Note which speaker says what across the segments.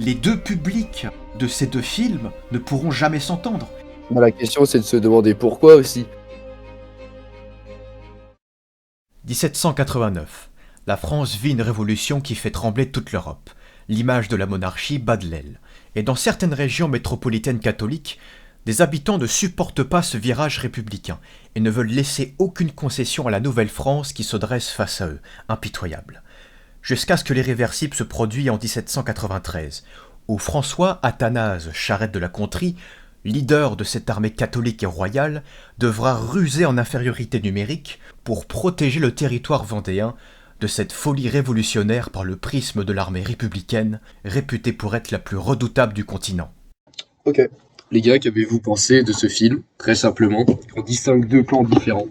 Speaker 1: Les deux publics de ces deux films ne pourront jamais s'entendre.
Speaker 2: Bah, la question, c'est de se demander pourquoi aussi.
Speaker 1: 1789. La France vit une révolution qui fait trembler toute l'Europe. L'image de la monarchie bat de l'aile. Et dans certaines régions métropolitaines catholiques, des habitants ne supportent pas ce virage républicain et ne veulent laisser aucune concession à la Nouvelle-France qui se dresse face à eux, impitoyable. Jusqu'à ce que l'irréversible se produise en 1793, où François Athanase Charette de la Contrie, leader de cette armée catholique et royale, devra ruser en infériorité numérique pour protéger le territoire vendéen de cette folie révolutionnaire par le prisme de l'armée républicaine, réputée pour être la plus redoutable du continent.
Speaker 2: Ok. Les gars, qu'avez-vous pensé de ce film? Très simplement, on distingue deux plans différents.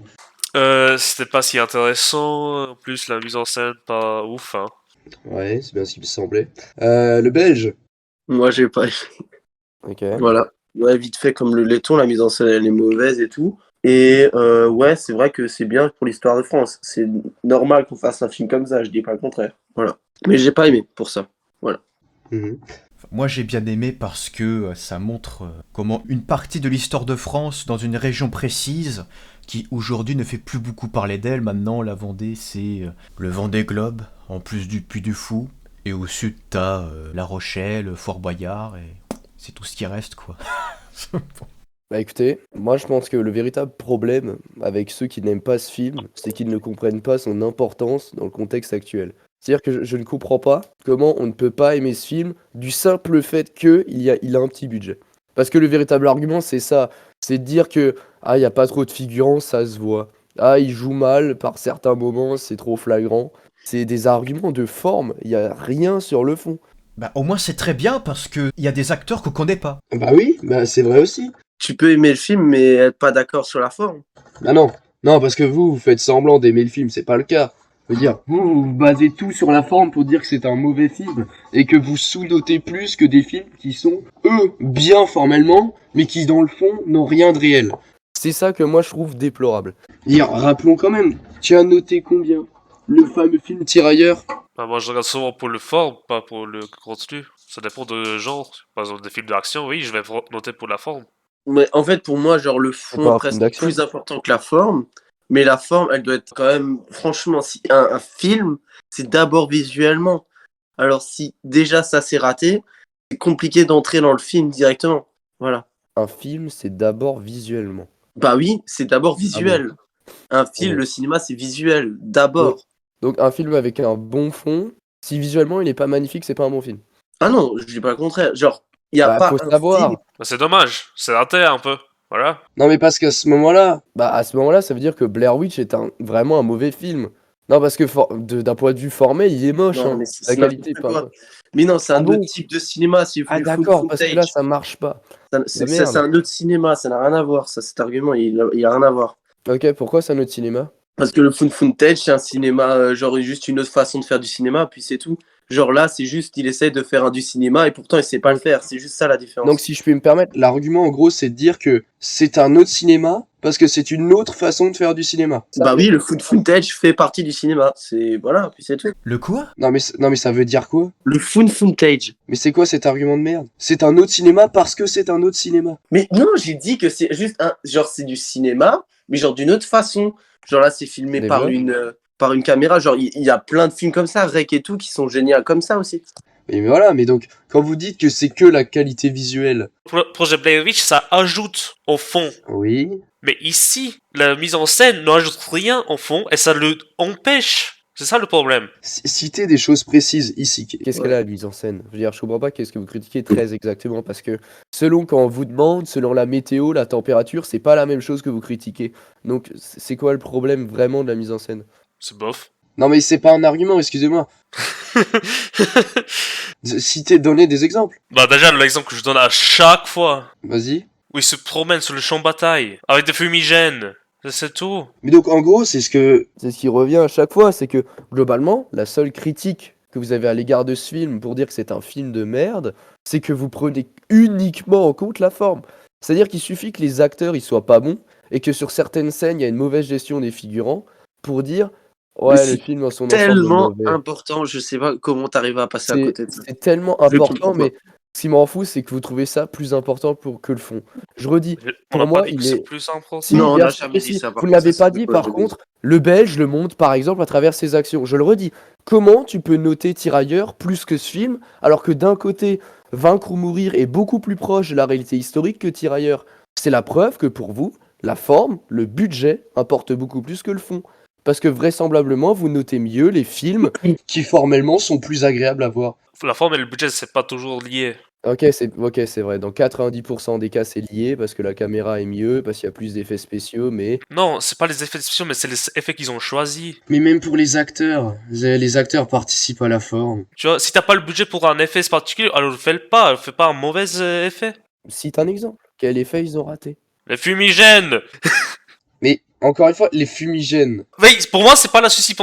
Speaker 3: C'était pas si intéressant. En plus, la mise en scène, pas ouf, hein.
Speaker 2: Ouais, c'est bien ce qui me semblait. Le Belge.
Speaker 4: Moi, j'ai pas.
Speaker 2: Ok.
Speaker 4: Voilà. Ouais, vite fait, comme le laiton, la mise en scène, elle est mauvaise et tout. Et ouais, c'est vrai que c'est bien pour l'histoire de France. C'est normal qu'on fasse un film comme ça, je dis pas le contraire. Voilà. Mais j'ai pas aimé pour ça. Voilà.
Speaker 2: Mhm.
Speaker 1: Moi j'ai bien aimé parce que ça montre comment une partie de l'histoire de France dans une région précise, qui aujourd'hui ne fait plus beaucoup parler d'elle, maintenant la Vendée c'est le Vendée Globe, en plus du Puy du Fou, et au sud t'as La Rochelle, Fort Boyard, et c'est tout ce qui reste quoi.
Speaker 2: Bah écoutez, moi je pense que le véritable problème avec ceux qui n'aiment pas ce film, c'est qu'ils ne comprennent pas son importance dans le contexte actuel. C'est-à-dire que je ne comprends pas comment on ne peut pas aimer ce film du simple fait qu'il a un petit budget. Parce que le véritable argument, c'est ça. C'est de dire que, ah, il n'y a pas trop de figurants, ça se voit. Ah, il joue mal par certains moments, c'est trop flagrant. C'est des arguments de forme, il n'y a rien sur le fond.
Speaker 1: Bah au moins c'est très bien parce que il y a des acteurs qu'on connaît pas.
Speaker 2: Bah oui, bah c'est vrai aussi.
Speaker 4: Tu peux aimer le film, mais être pas d'accord sur la forme.
Speaker 2: Bah non, non, parce que vous faites semblant d'aimer le film, c'est pas le cas. Je veux dire, vous basez tout sur la forme pour dire que c'est un mauvais film, et que vous sous-notez plus que des films qui sont, eux, bien formellement, mais qui, dans le fond, n'ont rien de réel. C'est ça que moi je trouve déplorable. Dire, rappelons quand même, tu as noté combien? Le fameux film Tirailleurs.
Speaker 3: Bah, moi, je regarde souvent pour le forme, pas pour le contenu. Ça dépend de genre. Par exemple, des films d'action, oui, je vais noter pour la forme.
Speaker 4: Mais en fait, pour moi, genre, le
Speaker 2: C'est pas
Speaker 4: fond
Speaker 2: un
Speaker 4: est
Speaker 2: film
Speaker 4: presque
Speaker 2: d'action.
Speaker 4: plus important que la forme. Mais la forme, elle doit être quand même. Franchement, si un film, c'est d'abord visuellement. Alors, si déjà ça s'est raté, c'est compliqué d'entrer dans le film directement. Voilà.
Speaker 2: Un film, c'est d'abord visuellement.
Speaker 4: Bah oui, c'est d'abord visuel. Un film,
Speaker 2: Ouais.
Speaker 4: le cinéma, c'est visuel. D'abord.
Speaker 2: Donc un film avec un bon fond, si visuellement il est pas magnifique, c'est pas un bon film.
Speaker 4: Ah non, je dis pas le contraire. Genre, il n'y a
Speaker 2: Bah,
Speaker 4: pas
Speaker 2: faut
Speaker 4: un
Speaker 2: savoir.
Speaker 4: film.
Speaker 3: Bah, c'est dommage. C'est raté un peu. Voilà.
Speaker 2: Non mais parce qu'à ce moment-là, à ce moment-là, ça veut dire que Blair Witch est vraiment un mauvais film. Non parce que d'un point de vue formel, il est moche,
Speaker 4: Non,
Speaker 2: hein.
Speaker 4: mais
Speaker 2: La qualité est
Speaker 4: n'importe
Speaker 2: pas.
Speaker 4: quoi. Mais non, c'est
Speaker 2: Ah
Speaker 4: un
Speaker 2: bon?
Speaker 4: autre type de cinéma. C'est
Speaker 2: Ah
Speaker 4: le full
Speaker 2: d'accord, parce que là
Speaker 4: footage.
Speaker 2: ça marche pas.
Speaker 4: C'est
Speaker 2: merde.
Speaker 4: un autre cinéma, ça n'a rien à voir. Ça, cet argument, il a rien à voir.
Speaker 2: Ok, pourquoi c'est un autre cinéma?
Speaker 4: Parce que le footage, c'est un cinéma, genre juste une autre façon de faire du cinéma, puis c'est tout. Genre là, c'est juste, il essaie de faire du cinéma et pourtant il sait pas le faire. C'est juste ça la différence.
Speaker 2: Donc si je puis me permettre, l'argument en gros c'est de dire que c'est un autre cinéma parce que c'est une autre façon de faire du cinéma.
Speaker 4: Bah oui, le footage fait partie du cinéma. C'est voilà, puis c'est tout.
Speaker 1: Le quoi?
Speaker 2: Non mais ça veut dire quoi?
Speaker 4: Le footage.
Speaker 2: Mais c'est quoi cet argument de merde? C'est un autre cinéma parce que c'est un autre cinéma.
Speaker 4: Mais non, j'ai dit que c'est juste un, genre c'est du cinéma, mais genre d'une autre façon. Genre là, c'est filmé par une caméra. Genre il y a plein de films comme ça, Rec et tout, qui sont géniaux comme ça aussi.
Speaker 2: Mais voilà, mais donc quand vous dites que c'est que la qualité visuelle.
Speaker 3: Pour le projet Blair Witch, ça ajoute au fond.
Speaker 2: Oui.
Speaker 3: Mais ici, la mise en scène n'ajoute rien au fond et ça le empêche. C'est ça le problème.
Speaker 2: Citez des choses précises ici. Qu'est-ce
Speaker 4: Ouais.
Speaker 2: qu'elle a, la mise en scène? Je veux dire, je comprends pas qu'est-ce que vous critiquez très exactement, parce que selon quand on vous demande, selon la météo, la température, c'est pas la même chose que vous critiquez. Donc c'est quoi le problème vraiment de la mise en scène?
Speaker 3: C'est bof.
Speaker 2: Non mais c'est pas un argument, excusez-moi. Citez, donnez des exemples.
Speaker 3: Bah déjà, l'exemple que je donne à chaque fois,
Speaker 2: Vas-y.
Speaker 3: où il se promène sur le champ de bataille, avec des fumigènes. C'est tout.
Speaker 2: Mais donc en gros, c'est ce qui revient à chaque fois, c'est que globalement, la seule critique que vous avez à l'égard de ce film pour dire que c'est un film de merde, c'est que vous prenez uniquement en compte la forme. C'est-à-dire qu'il suffit que les acteurs ils soient pas bons et que sur certaines scènes, il y a une mauvaise gestion des figurants pour dire Ouais,
Speaker 4: Mais
Speaker 2: le
Speaker 4: c'est
Speaker 2: film dans son ensemble est
Speaker 4: tellement
Speaker 2: mauvais.
Speaker 4: important, je sais pas comment t'arrives à passer à
Speaker 2: C'est
Speaker 4: côté de ça.
Speaker 2: c'est tellement
Speaker 4: Je
Speaker 2: important,
Speaker 4: comprends pas.
Speaker 2: mais ce qui m'en fout, c'est que vous trouvez ça plus important que le fond. Je redis,
Speaker 3: On
Speaker 2: pour
Speaker 3: n'a pas
Speaker 2: moi,
Speaker 3: dit que
Speaker 2: il
Speaker 3: c'est
Speaker 2: est
Speaker 3: plus important.
Speaker 2: si,
Speaker 4: Non, on
Speaker 2: bien
Speaker 4: n'a
Speaker 2: sûr
Speaker 4: jamais
Speaker 2: que
Speaker 4: dit
Speaker 2: si.
Speaker 4: ça, par
Speaker 2: Vous ne
Speaker 4: contre, ça
Speaker 2: l'avez pas
Speaker 4: c'est de
Speaker 2: dit,
Speaker 4: quoi
Speaker 2: par
Speaker 4: je dis.
Speaker 2: contre, le Belge le montre, par exemple, à travers ses actions. Je le redis. Comment tu peux noter Tirailleurs plus que ce film, alors que d'un côté, Vaincre ou mourir est beaucoup plus proche de la réalité historique que Tirailleurs? C'est la preuve que pour vous, la forme, le budget importe beaucoup plus que le fond. Parce que vraisemblablement, vous notez mieux les films qui formellement sont plus agréables à voir.
Speaker 3: La forme et le budget, c'est pas toujours lié.
Speaker 2: Ok, c'est vrai. Dans 90% des cas, c'est lié parce que la caméra est mieux, parce qu'il y a plus d'effets spéciaux, mais
Speaker 3: Non, c'est pas les effets spéciaux, mais c'est les effets qu'ils ont choisis.
Speaker 5: Mais même pour les acteurs participent à la forme.
Speaker 3: Tu vois, si t'as pas le budget pour un effet particulier, alors fais-le pas. Fais pas un mauvais effet.
Speaker 2: cite un exemple. Quel effet ils ont raté?
Speaker 3: Les fumigènes.
Speaker 5: Mais encore une fois, les fumigènes.
Speaker 3: Oui, pour moi, c'est pas la souci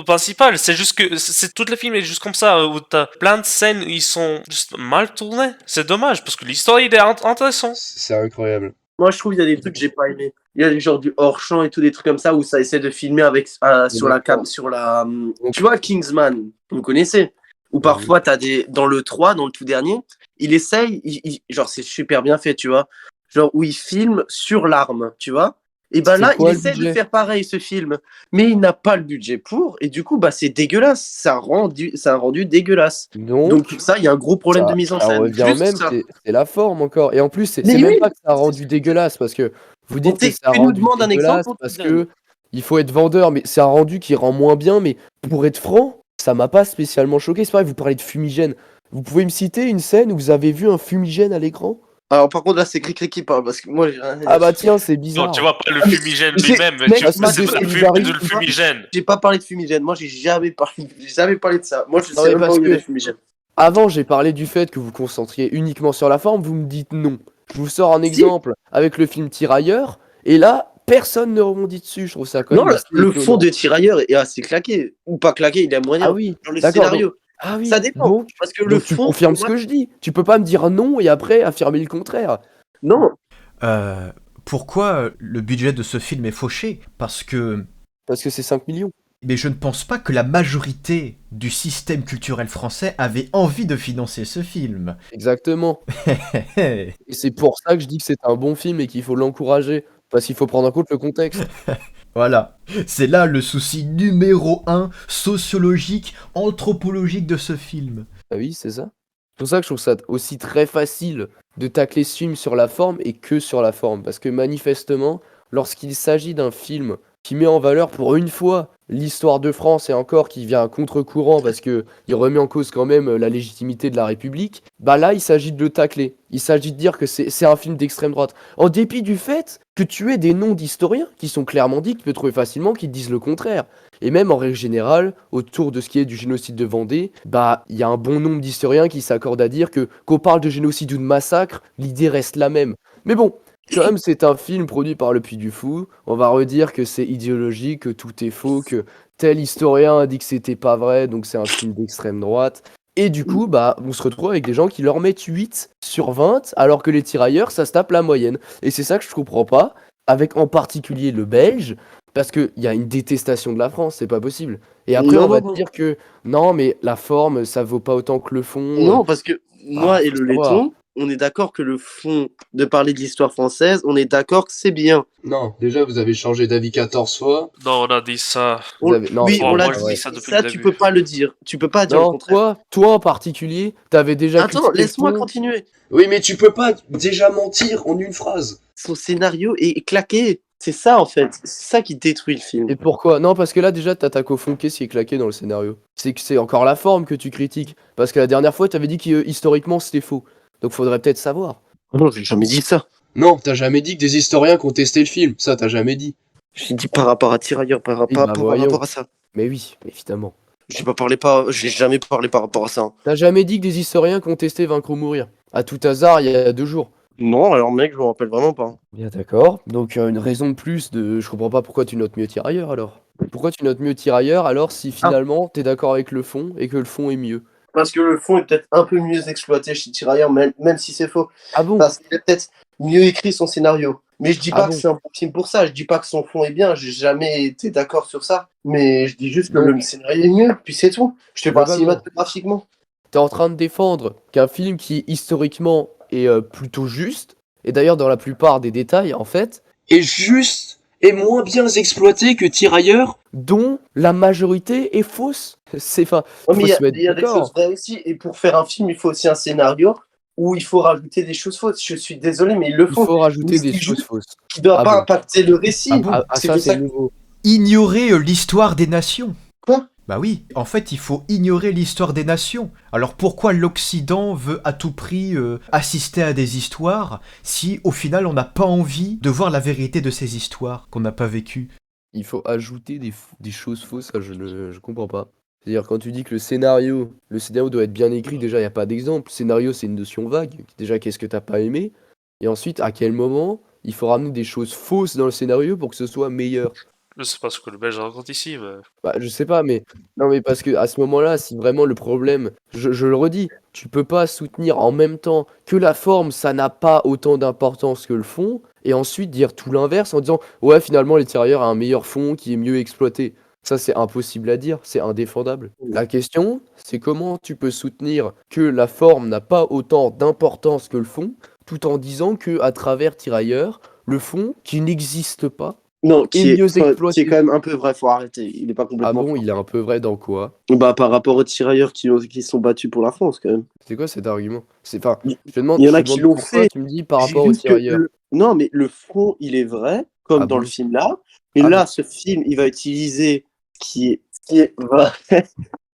Speaker 3: principal. C'est juste que tout le film est juste comme ça, où t'as plein de scènes, ils sont juste mal tournés. C'est dommage, parce que l'histoire, il est intéressant.
Speaker 5: C'est incroyable.
Speaker 4: Moi, je trouve qu'il y a des trucs que j'ai pas aimé. Il y a des genres du hors-champ et tout, des trucs comme ça où ça essaie de filmer avec sur la cam, sur la. Tu vois, Kingsman, vous connaissez? Ou parfois, t'as des. Dans le 3, dans le tout dernier, il essaye, genre, c'est super bien fait, tu vois. Genre, où il filme sur l'arme, tu vois. Et ben
Speaker 2: C'est
Speaker 4: là, il
Speaker 2: quoi le
Speaker 4: essaie de
Speaker 2: budget?
Speaker 4: faire pareil, ce film. Mais il n'a pas le budget pour. Et du coup, bah, c'est dégueulasse. C'est un rendu dégueulasse. Donc, ça, il y a un gros problème de mise en
Speaker 2: ça
Speaker 4: scène.
Speaker 2: revient au
Speaker 4: Juste
Speaker 2: même,
Speaker 4: ça.
Speaker 2: c'est la forme encore. Et en plus,
Speaker 4: Mais
Speaker 2: c'est même
Speaker 4: oui,
Speaker 2: pas que ça a rendu dégueulasse, parce que vous dites que
Speaker 4: tu
Speaker 2: ça a
Speaker 4: nous
Speaker 2: rendu
Speaker 4: demandes un exemple,
Speaker 2: dégueulasse
Speaker 4: on te
Speaker 2: parce
Speaker 4: donne.
Speaker 2: que il faut être vendeur, mais c'est un rendu qui rend moins bien. Mais pour être franc, ça m'a pas spécialement choqué. C'est pareil, vous parlez de fumigène. Vous pouvez me citer une scène où vous avez vu un fumigène à l'écran?
Speaker 4: Alors, par contre, là, c'est Cricri qui parle, parce que moi, j'ai rien à dire.
Speaker 2: Ah bah tiens, c'est
Speaker 3: Non,
Speaker 2: bizarre.
Speaker 3: tu vois pas le
Speaker 4: Ah, mais
Speaker 3: fumigène
Speaker 4: j'ai-
Speaker 3: lui-même, mais
Speaker 4: mec,
Speaker 3: tu
Speaker 2: moi,
Speaker 3: c'est
Speaker 2: je
Speaker 3: le
Speaker 2: désolidarise
Speaker 3: le fumigène.
Speaker 4: J'ai pas parlé de fumigène. Moi, j'ai jamais parlé de ça. Moi, je
Speaker 2: Non,
Speaker 4: sais
Speaker 2: mais
Speaker 4: même pas
Speaker 2: parce
Speaker 4: où il y a
Speaker 2: que
Speaker 4: des fumigènes.
Speaker 2: avant, j'ai parlé du fait que vous concentriez uniquement sur la forme, vous me dites non. Je vous sors un exemple avec le film Tirailleurs, et là, personne ne rebondit dessus. Je trouve ça quand
Speaker 4: Non,
Speaker 2: même assez
Speaker 4: le
Speaker 2: étonnant.
Speaker 4: fond de Tirailleurs est assez claqué. Ou pas claqué, il est moyen.
Speaker 2: Ah oui,
Speaker 4: Genre le
Speaker 2: d'accord.
Speaker 4: scénario.
Speaker 2: Ah oui,
Speaker 4: Ça dépend.
Speaker 2: donc,
Speaker 4: Parce que le
Speaker 2: donc tu
Speaker 4: fond,
Speaker 2: confirmes
Speaker 4: pour
Speaker 2: ce
Speaker 4: moi,
Speaker 2: que je dis. Tu peux pas me dire non et après affirmer le contraire.
Speaker 4: non.
Speaker 1: Pourquoi le budget de ce film est fauché? Parce que
Speaker 2: Parce que c'est 5 millions.
Speaker 1: mais je ne pense pas que la majorité du système culturel français avait envie de financer ce film.
Speaker 2: Exactement. Et c'est pour ça que je dis que c'est un bon film et qu'il faut l'encourager. Parce qu'il faut prendre en compte le contexte.
Speaker 1: Voilà, c'est là le souci numéro 1 sociologique, anthropologique de ce film.
Speaker 2: Ah oui, c'est ça. C'est pour ça que je trouve ça aussi très facile de tacler ce film sur la forme et que sur la forme. Parce que manifestement, lorsqu'il s'agit d'un film qui met en valeur pour une fois l'histoire de France et encore qui vient à contre-courant parce que il remet en cause quand même la légitimité de la République, bah là il s'agit de le tacler. Il s'agit de dire que c'est un film d'extrême droite. En dépit du fait que tu aies des noms d'historiens qui sont clairement dits, que tu peux trouver facilement, qui te disent le contraire. Et même en règle générale, autour de ce qui est du génocide de Vendée, bah il y a un bon nombre d'historiens qui s'accordent à dire que qu'on parle de génocide ou de massacre, l'idée reste la même. Mais bon, quand même, c'est un film produit par le Puy du Fou. On va redire que c'est idéologique, que tout est faux, que tel historien a dit que c'était pas vrai, donc c'est un film d'extrême droite. Et du coup, bah, on se retrouve avec des gens qui leur mettent 8 sur 20, alors que les tirailleurs, ça se tape la moyenne. Et c'est ça que je comprends pas, avec en particulier le Belge, parce qu'il y a une détestation de la France, c'est pas possible. Et après,
Speaker 4: Non,
Speaker 2: on va
Speaker 4: non,
Speaker 2: te dire que non, mais la forme, ça vaut pas autant que le fond.
Speaker 4: Non, parce que moi et
Speaker 2: faut
Speaker 4: le
Speaker 2: savoir.
Speaker 4: laiton, on est d'accord que le fond de parler de l'histoire française, on est d'accord que c'est bien.
Speaker 5: Non, déjà vous avez changé d'avis 14 fois.
Speaker 3: Non, on a dit ça.
Speaker 2: Vous avez- non,
Speaker 4: Oui,
Speaker 2: c'est
Speaker 3: Bon,
Speaker 4: on l'a
Speaker 3: moi,
Speaker 2: pas
Speaker 3: je
Speaker 2: vrai.
Speaker 3: dis ça
Speaker 4: dit.
Speaker 3: depuis
Speaker 4: Ça,
Speaker 3: le
Speaker 4: tu
Speaker 3: début.
Speaker 4: peux pas le dire. Tu peux pas dire le
Speaker 2: Non,
Speaker 4: contraire.
Speaker 2: toi en particulier, t'avais déjà
Speaker 4: Attends,
Speaker 2: critiqué le
Speaker 4: laisse-moi
Speaker 2: fond.
Speaker 4: continuer.
Speaker 5: Oui, mais tu peux pas déjà mentir en une phrase.
Speaker 4: Son scénario est claqué. C'est ça, en fait. C'est ça qui détruit le film.
Speaker 2: Et pourquoi? Non, parce que là, déjà, t'attaques au fond. Qu'est-ce qui est claqué dans le scénario? C'est que c'est encore la forme que tu critiques. Parce que la dernière fois, t'avais dit que historiquement, c'était faux. Donc, faudrait peut-être savoir.
Speaker 4: Oh non, j'ai jamais dit ça.
Speaker 5: Non, t'as jamais dit que des historiens contestaient le film. Ça, t'as jamais dit.
Speaker 4: J'ai dit par rapport à Tirailleurs, par
Speaker 2: bah,
Speaker 4: rapport
Speaker 2: voyons.
Speaker 4: à ça.
Speaker 2: Mais oui, évidemment.
Speaker 4: J'ai jamais parlé par rapport à ça.
Speaker 2: T'as jamais dit que des historiens contestaient Vaincre ou mourir. À tout hasard, il y a 2 jours.
Speaker 4: Non, alors mec, je me rappelle vraiment pas.
Speaker 2: Bien d'accord. Donc, une raison de plus de. Je comprends pas pourquoi tu notes mieux Tirailleurs alors. Pourquoi tu notes mieux Tirailleurs alors si finalement t'es d'accord avec le fond et que le fond est mieux?
Speaker 4: Parce que le fond est peut-être un peu mieux exploité chez Tirailleurs, même si c'est faux.
Speaker 2: Ah bon?
Speaker 4: Parce qu'il a peut-être mieux écrit son scénario. Mais je dis
Speaker 2: Ah
Speaker 4: pas que
Speaker 2: bon?
Speaker 4: c'est un bon film pour ça, je dis pas que son fond est bien, j'ai jamais été d'accord sur ça. Mais je dis juste que
Speaker 2: Donc,
Speaker 4: le scénario est mieux, puis c'est tout. Je te parle
Speaker 2: globalement,
Speaker 4: cinématographiquement.
Speaker 2: t'es en train de défendre qu'un film qui historiquement est plutôt juste, et d'ailleurs dans la plupart des détails en fait,
Speaker 5: est juste et moins bien exploité que Tirailleurs.
Speaker 2: dont la majorité est fausse. Enfin,
Speaker 4: Ouais, mais
Speaker 2: faut se mettre
Speaker 4: il y a des choses
Speaker 2: d'accord.
Speaker 4: vraies aussi, et pour faire un film, il faut aussi un scénario où il faut rajouter des choses fausses. Je suis désolé, mais il le
Speaker 2: Il
Speaker 4: faut.
Speaker 2: faut
Speaker 4: Mais
Speaker 2: rajouter des
Speaker 4: c'est
Speaker 2: choses
Speaker 4: juste
Speaker 2: fausses.
Speaker 4: qu'il doit
Speaker 2: Ah
Speaker 4: pas
Speaker 2: bon?
Speaker 4: impacter le
Speaker 1: Ah
Speaker 4: récit.
Speaker 1: bon?
Speaker 4: C'est
Speaker 2: Ça
Speaker 4: pour ça
Speaker 2: c'est
Speaker 4: que...
Speaker 2: nouveau.
Speaker 1: Ignorer l'histoire des nations.
Speaker 4: Quoi?
Speaker 1: Bah oui, en fait, il faut ignorer l'histoire des nations. Alors pourquoi l'Occident veut à tout prix assister à des histoires si au final on n'a pas envie de voir la vérité de ces histoires qu'on n'a pas vécues?
Speaker 2: Il faut ajouter des choses fausses, ça je comprends pas. C'est-à-dire quand tu dis que le scénario doit être bien écrit, déjà il n'y a pas d'exemple. Scénario c'est une notion vague. Déjà qu'est-ce que t'as pas aimé? Et ensuite à quel moment il faut ramener des choses fausses dans le scénario pour que ce soit meilleur?
Speaker 3: Je sais pas ce que le Belge raconte ici, mais...
Speaker 2: Bah, je sais pas, mais non, mais parce que à ce moment-là, si vraiment le problème, je le redis, tu peux pas soutenir en même temps que la forme, ça n'a pas autant d'importance que le fond, et ensuite dire tout l'inverse en disant ouais, finalement, les tirailleurs a un meilleur fond qui est mieux exploité. Ça, c'est impossible à dire, c'est indéfendable. La question, c'est comment tu peux soutenir que la forme n'a pas autant d'importance que le fond, tout en disant que à travers tirailleurs, le fond, qui n'existe pas,
Speaker 4: Non,
Speaker 2: est
Speaker 4: qui est,
Speaker 2: mieux
Speaker 4: enfin, qui est
Speaker 2: exploité.
Speaker 4: quand même un peu vrai, faut arrêter. Il est pas
Speaker 2: Ah
Speaker 4: complètement
Speaker 2: bon,
Speaker 4: faux.
Speaker 2: il est un peu vrai dans quoi?
Speaker 4: Bah, par rapport aux tirailleurs qui se sont battus pour la France, quand même.
Speaker 2: C'est quoi cet argument? Enfin,
Speaker 4: Il
Speaker 2: je te demande,
Speaker 4: il y en
Speaker 2: je te
Speaker 4: a qui
Speaker 2: demande
Speaker 4: l'ont
Speaker 2: pourquoi
Speaker 4: fait.
Speaker 2: tu me dis par
Speaker 4: J'ai
Speaker 2: rapport aux
Speaker 4: juste que
Speaker 2: tirailleurs.
Speaker 4: non, mais le fond, il est vrai,
Speaker 2: Ah
Speaker 4: comme dans le
Speaker 2: bon?
Speaker 4: film là. Et
Speaker 2: Ah
Speaker 4: là,
Speaker 2: bon?
Speaker 4: ce film, il va utiliser ce qui est vrai,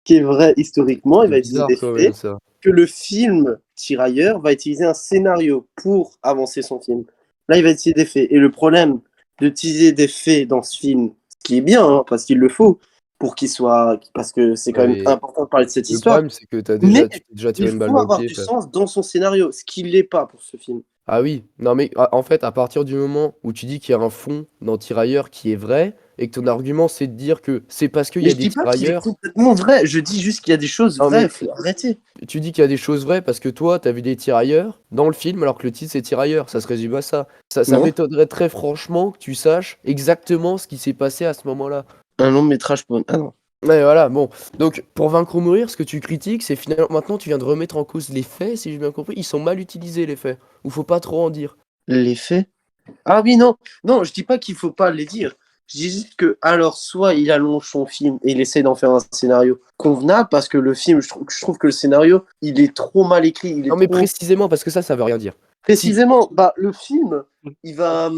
Speaker 4: qui est vrai historiquement, il
Speaker 2: C'est
Speaker 4: va utiliser
Speaker 2: bizarre
Speaker 4: des
Speaker 2: quand même
Speaker 4: faits,
Speaker 2: ça.
Speaker 4: que le film Tirailleurs va utiliser un scénario pour avancer son film. Là, il va utiliser des faits. Et le problème d'utiliser des faits dans ce film, ce qui est bien, hein, parce qu'il le faut, pour qu'il soit, parce que c'est quand
Speaker 2: Ouais,
Speaker 4: même
Speaker 2: mais
Speaker 4: important de parler de cette
Speaker 2: le
Speaker 4: histoire,
Speaker 2: problème, c'est que
Speaker 4: mais
Speaker 2: tu t'es déjà tiré
Speaker 4: il
Speaker 2: une balle
Speaker 4: faut
Speaker 2: dans le
Speaker 4: avoir
Speaker 2: pied,
Speaker 4: du
Speaker 2: frère.
Speaker 4: sens dans son scénario, ce qui l'est pas pour ce film.
Speaker 2: Ah oui, non mais en fait, à partir du moment où tu dis qu'il y a un fond dans tirailleurs qui est vrai, et que ton argument c'est de dire que c'est parce qu'il y
Speaker 4: Mais
Speaker 2: a
Speaker 4: je
Speaker 2: des
Speaker 4: dis pas qu'il est
Speaker 2: tirailleurs.
Speaker 4: complètement vrai, je dis juste qu'il y a des choses
Speaker 2: Non
Speaker 4: vraies,
Speaker 2: mais
Speaker 4: faut arrêter.
Speaker 2: tu dis qu'il y a des choses vraies parce que toi, t'as vu des tirailleurs dans le film alors que le titre c'est tirailleurs. Ça se résume à ça. Ça
Speaker 4: Non?
Speaker 2: m'étonnerait très franchement que tu saches exactement ce qui s'est passé à ce moment-là.
Speaker 4: Un long métrage pour... Ah non.
Speaker 2: Ouais, voilà, bon. Donc, pour Vaincre ou Mourir, ce que tu critiques, c'est finalement, maintenant, tu viens de remettre en cause les faits, si j'ai bien compris. Ils sont mal utilisés, les faits. Ou faut pas trop en dire.
Speaker 4: Les faits? Ah oui, non. Non, je dis pas qu'il faut pas les dire. Je dis juste que, alors, soit il allonge son film et il essaie d'en faire un scénario convenable, parce que le film, je trouve que le scénario, il est trop mal écrit, il
Speaker 2: Non,
Speaker 4: est
Speaker 2: mais
Speaker 4: trop...
Speaker 2: précisément, parce que ça veut rien dire. Si,
Speaker 4: Précisément, bah, le film, il va...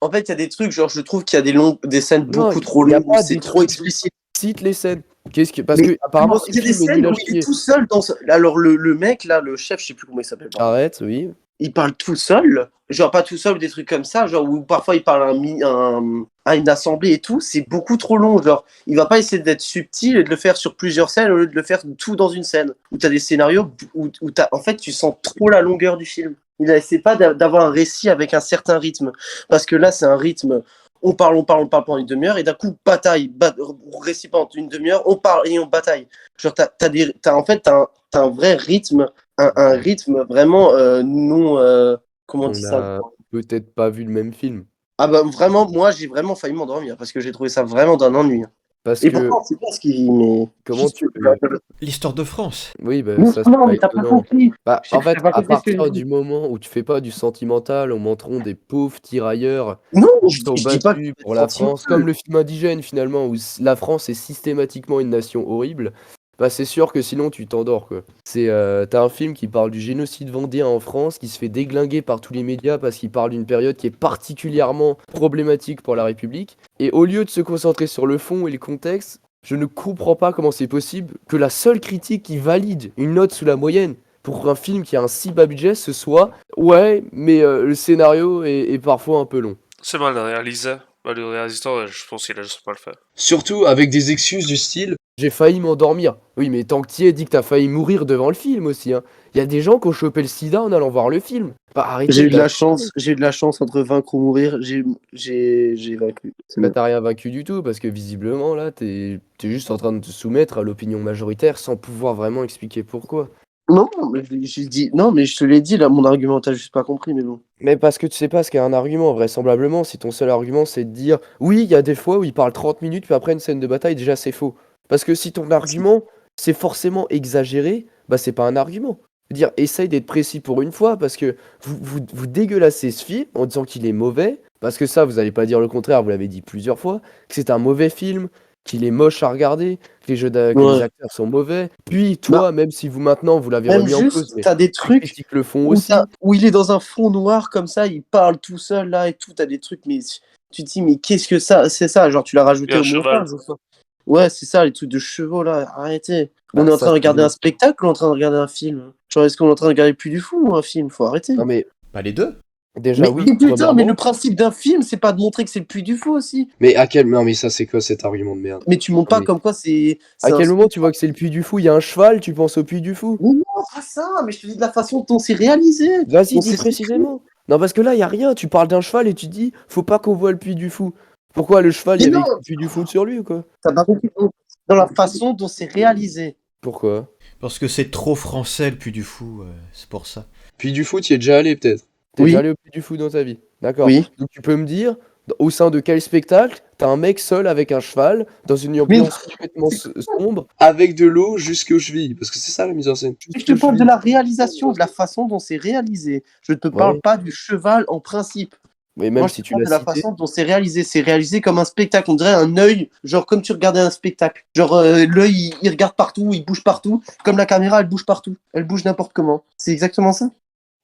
Speaker 4: En fait, il y a des trucs, genre, je trouve qu'il y a des scènes
Speaker 2: non,
Speaker 4: beaucoup trop
Speaker 2: il n'y a
Speaker 4: longues, où
Speaker 2: pas
Speaker 4: c'est
Speaker 2: des
Speaker 4: trop
Speaker 2: trucs.
Speaker 4: explicite.
Speaker 2: Cite les scènes. Parce
Speaker 4: Mais
Speaker 2: que, apparemment,
Speaker 4: alors,
Speaker 2: ce
Speaker 4: il y a des
Speaker 2: film est nul
Speaker 4: scènes
Speaker 2: à
Speaker 4: où il est
Speaker 2: chier.
Speaker 4: tout seul dans... Alors, le mec, là, le chef, je sais plus comment il s'appelle, pardon.
Speaker 2: Arrête, oui.
Speaker 4: Il parle tout seul, genre pas tout seul, des trucs comme ça, genre où parfois il parle à une assemblée et tout, c'est beaucoup trop long, genre il va pas essayer d'être subtil et de le faire sur plusieurs scènes au lieu de le faire tout dans une scène, où t'as des scénarios où en fait tu sens trop la longueur du film. Il essaie pas d'avoir un récit avec un certain rythme, parce que là c'est un rythme, on parle pendant une demi-heure et d'un coup bataille, récit pendant une demi-heure, on parle et on bataille. Genre t'as un vrai rythme, un rythme vraiment non. Comment on dit
Speaker 2: On
Speaker 4: ça?
Speaker 2: a peut-être pas vu le même film.
Speaker 4: Ah bah vraiment, moi j'ai vraiment failli m'endormir parce que j'ai trouvé ça vraiment d'un ennui.
Speaker 2: Parce
Speaker 4: Et
Speaker 2: que,
Speaker 4: pourtant, c'est pas ce qu'il. Mais.
Speaker 2: comment
Speaker 4: Juste
Speaker 2: tu peux.
Speaker 1: L'histoire de France.
Speaker 2: Oui, bah,
Speaker 4: Non,
Speaker 2: ça, c'est
Speaker 4: non,
Speaker 2: pas
Speaker 4: mais t'as pas
Speaker 2: étonnant.
Speaker 4: compris.
Speaker 2: Bah,
Speaker 4: Je sais
Speaker 2: en
Speaker 4: que t'as
Speaker 2: fait,
Speaker 4: pas
Speaker 2: à
Speaker 4: compris ce que je
Speaker 2: partir
Speaker 4: dis.
Speaker 2: du moment où tu fais pas du sentimental en montrant des pauvres tirailleurs
Speaker 4: Non,
Speaker 2: qui sont
Speaker 4: je dis pas que
Speaker 2: battus
Speaker 4: c'est
Speaker 2: pour la France,
Speaker 4: sentimental.
Speaker 2: comme le film Indigène finalement, où la France est systématiquement une nation horrible, bah c'est sûr que sinon tu t'endors quoi. T'as un film qui parle du génocide vendéen en France, qui se fait déglinguer par tous les médias parce qu'il parle d'une période qui est particulièrement problématique pour la République, et au lieu de se concentrer sur le fond et le contexte, je ne comprends pas comment c'est possible que la seule critique qui valide une note sous la moyenne pour un film qui a un si bas budget, ce soit ouais, mais le scénario est parfois un peu long.
Speaker 3: C'est mal réalisé. Bah, le réalisateur, je pense qu'il a juste pas le faire.
Speaker 5: Surtout avec des excuses du style
Speaker 2: J'ai failli m'endormir. Oui, mais tant que t'y es, dis que t'as failli mourir devant le film aussi. Hein. Il y a des gens qui ont chopé le sida en allant voir le film. Bah, arrêtez
Speaker 4: J'ai eu
Speaker 2: de
Speaker 4: de la
Speaker 2: la...
Speaker 4: chance, j'ai eu de la chance entre vaincre ou mourir, j'ai vaincu. C'est
Speaker 2: Bah,
Speaker 4: bon.
Speaker 2: t'as rien vaincu du tout, parce que visiblement, là, t'es juste en train de te soumettre à l'opinion majoritaire sans pouvoir vraiment expliquer pourquoi.
Speaker 4: Non, mais j'ai dit. Non, mais je te l'ai dit, là, mon argument, t'as juste pas compris, mais bon.
Speaker 2: Mais parce que tu sais pas ce qu'est un argument, vraisemblablement, si ton seul argument c'est de dire oui, il y a des fois où il parle 30 minutes, puis après une scène de bataille, déjà c'est faux. Parce que si ton argument c'est forcément exagéré, bah c'est pas un argument. Je veux dire, essaye d'être précis pour une fois, parce que vous dégueulassez ce film en disant qu'il est mauvais, parce que ça, vous allez pas dire le contraire, vous l'avez dit plusieurs fois, que c'est un mauvais film, qu'il est moche à regarder, que que les
Speaker 4: Ouais.
Speaker 2: acteurs sont mauvais. Puis
Speaker 4: Bah,
Speaker 2: toi, même si vous maintenant vous l'avez
Speaker 4: même
Speaker 2: remis en cause,
Speaker 4: juste,
Speaker 2: mais
Speaker 4: t'as des
Speaker 2: les
Speaker 4: trucs
Speaker 2: critiques le font
Speaker 4: où,
Speaker 2: aussi.
Speaker 4: où il est dans un fond noir comme ça, il parle tout seul là et tout, t'as des trucs, mais tu te dis, mais qu'est-ce que ça, c'est ça, genre tu l'as rajouté
Speaker 3: Et un
Speaker 4: au
Speaker 3: cheval.
Speaker 4: montage. Enfin. Ouais, c'est ça, les trucs de chevaux là, arrêtez.
Speaker 2: Bah,
Speaker 4: On est en
Speaker 2: ça,
Speaker 4: train de
Speaker 2: c'est
Speaker 4: regarder
Speaker 2: bien.
Speaker 4: un spectacle ou on est en train de regarder un film? Genre, est-ce qu'on est en train de regarder Plus du Fou ou un film? Faut arrêter.
Speaker 2: Non mais
Speaker 1: Pas les deux.
Speaker 2: déjà
Speaker 4: Mais
Speaker 2: oui,
Speaker 4: putain, mais
Speaker 2: premièrement.
Speaker 4: le principe d'un film, c'est pas de montrer que c'est le Puy du Fou aussi.
Speaker 5: Mais non, mais ça, c'est quoi cet argument de merde?
Speaker 4: Mais tu montres pas
Speaker 2: Mais
Speaker 4: comme quoi c'est.
Speaker 2: à
Speaker 4: un
Speaker 2: quel moment tu vois que c'est le Puy du Fou? Il y a un cheval, tu penses au Puy du Fou?
Speaker 4: Non, pas ça, mais je te dis de la façon dont c'est réalisé.
Speaker 2: Vas-y,
Speaker 4: Dont
Speaker 2: dis
Speaker 4: c'est
Speaker 2: précisément. Non, parce que là, il y a rien. Tu parles d'un cheval et tu dis, faut pas qu'on voit le Puy du Fou. Pourquoi le cheval, il y
Speaker 4: Mais
Speaker 2: avait
Speaker 4: non,
Speaker 2: écrit Puy du Fou sur lui ou quoi?
Speaker 4: t'as pas compris. Dans la façon dont c'est réalisé.
Speaker 2: Pourquoi?
Speaker 1: Parce que c'est trop français le Puy du Fou, c'est pour ça.
Speaker 5: Puis du foot, y est déjà allé, peut-être.
Speaker 2: T'es
Speaker 4: Oui.
Speaker 2: déjà allé au Puy du Fou dans ta vie? D'accord.
Speaker 4: Oui.
Speaker 2: Donc tu peux me dire, au sein de quel spectacle, t'as un mec seul avec un cheval, dans une
Speaker 4: Mais
Speaker 2: ambiance complètement sombre,
Speaker 5: Avec de l'eau jusqu'aux chevilles, parce que c'est ça la mise en scène.
Speaker 4: je te
Speaker 2: jusqu'aux
Speaker 4: parle de
Speaker 2: chevilles.
Speaker 4: la réalisation, de la façon dont c'est réalisé. Je ne te parle
Speaker 2: Ouais.
Speaker 4: pas du cheval en principe.
Speaker 2: Mais
Speaker 4: Moi,
Speaker 2: même
Speaker 4: je
Speaker 2: si
Speaker 4: te
Speaker 2: tu
Speaker 4: parle
Speaker 2: l'as
Speaker 4: de la
Speaker 2: cité.
Speaker 4: façon dont c'est réalisé. C'est réalisé comme un spectacle. On dirait un œil, genre comme tu regardais un spectacle. Genre l'œil, il regarde partout, il bouge partout. Comme la caméra, elle bouge partout. Elle bouge n'importe comment. C'est exactement ça.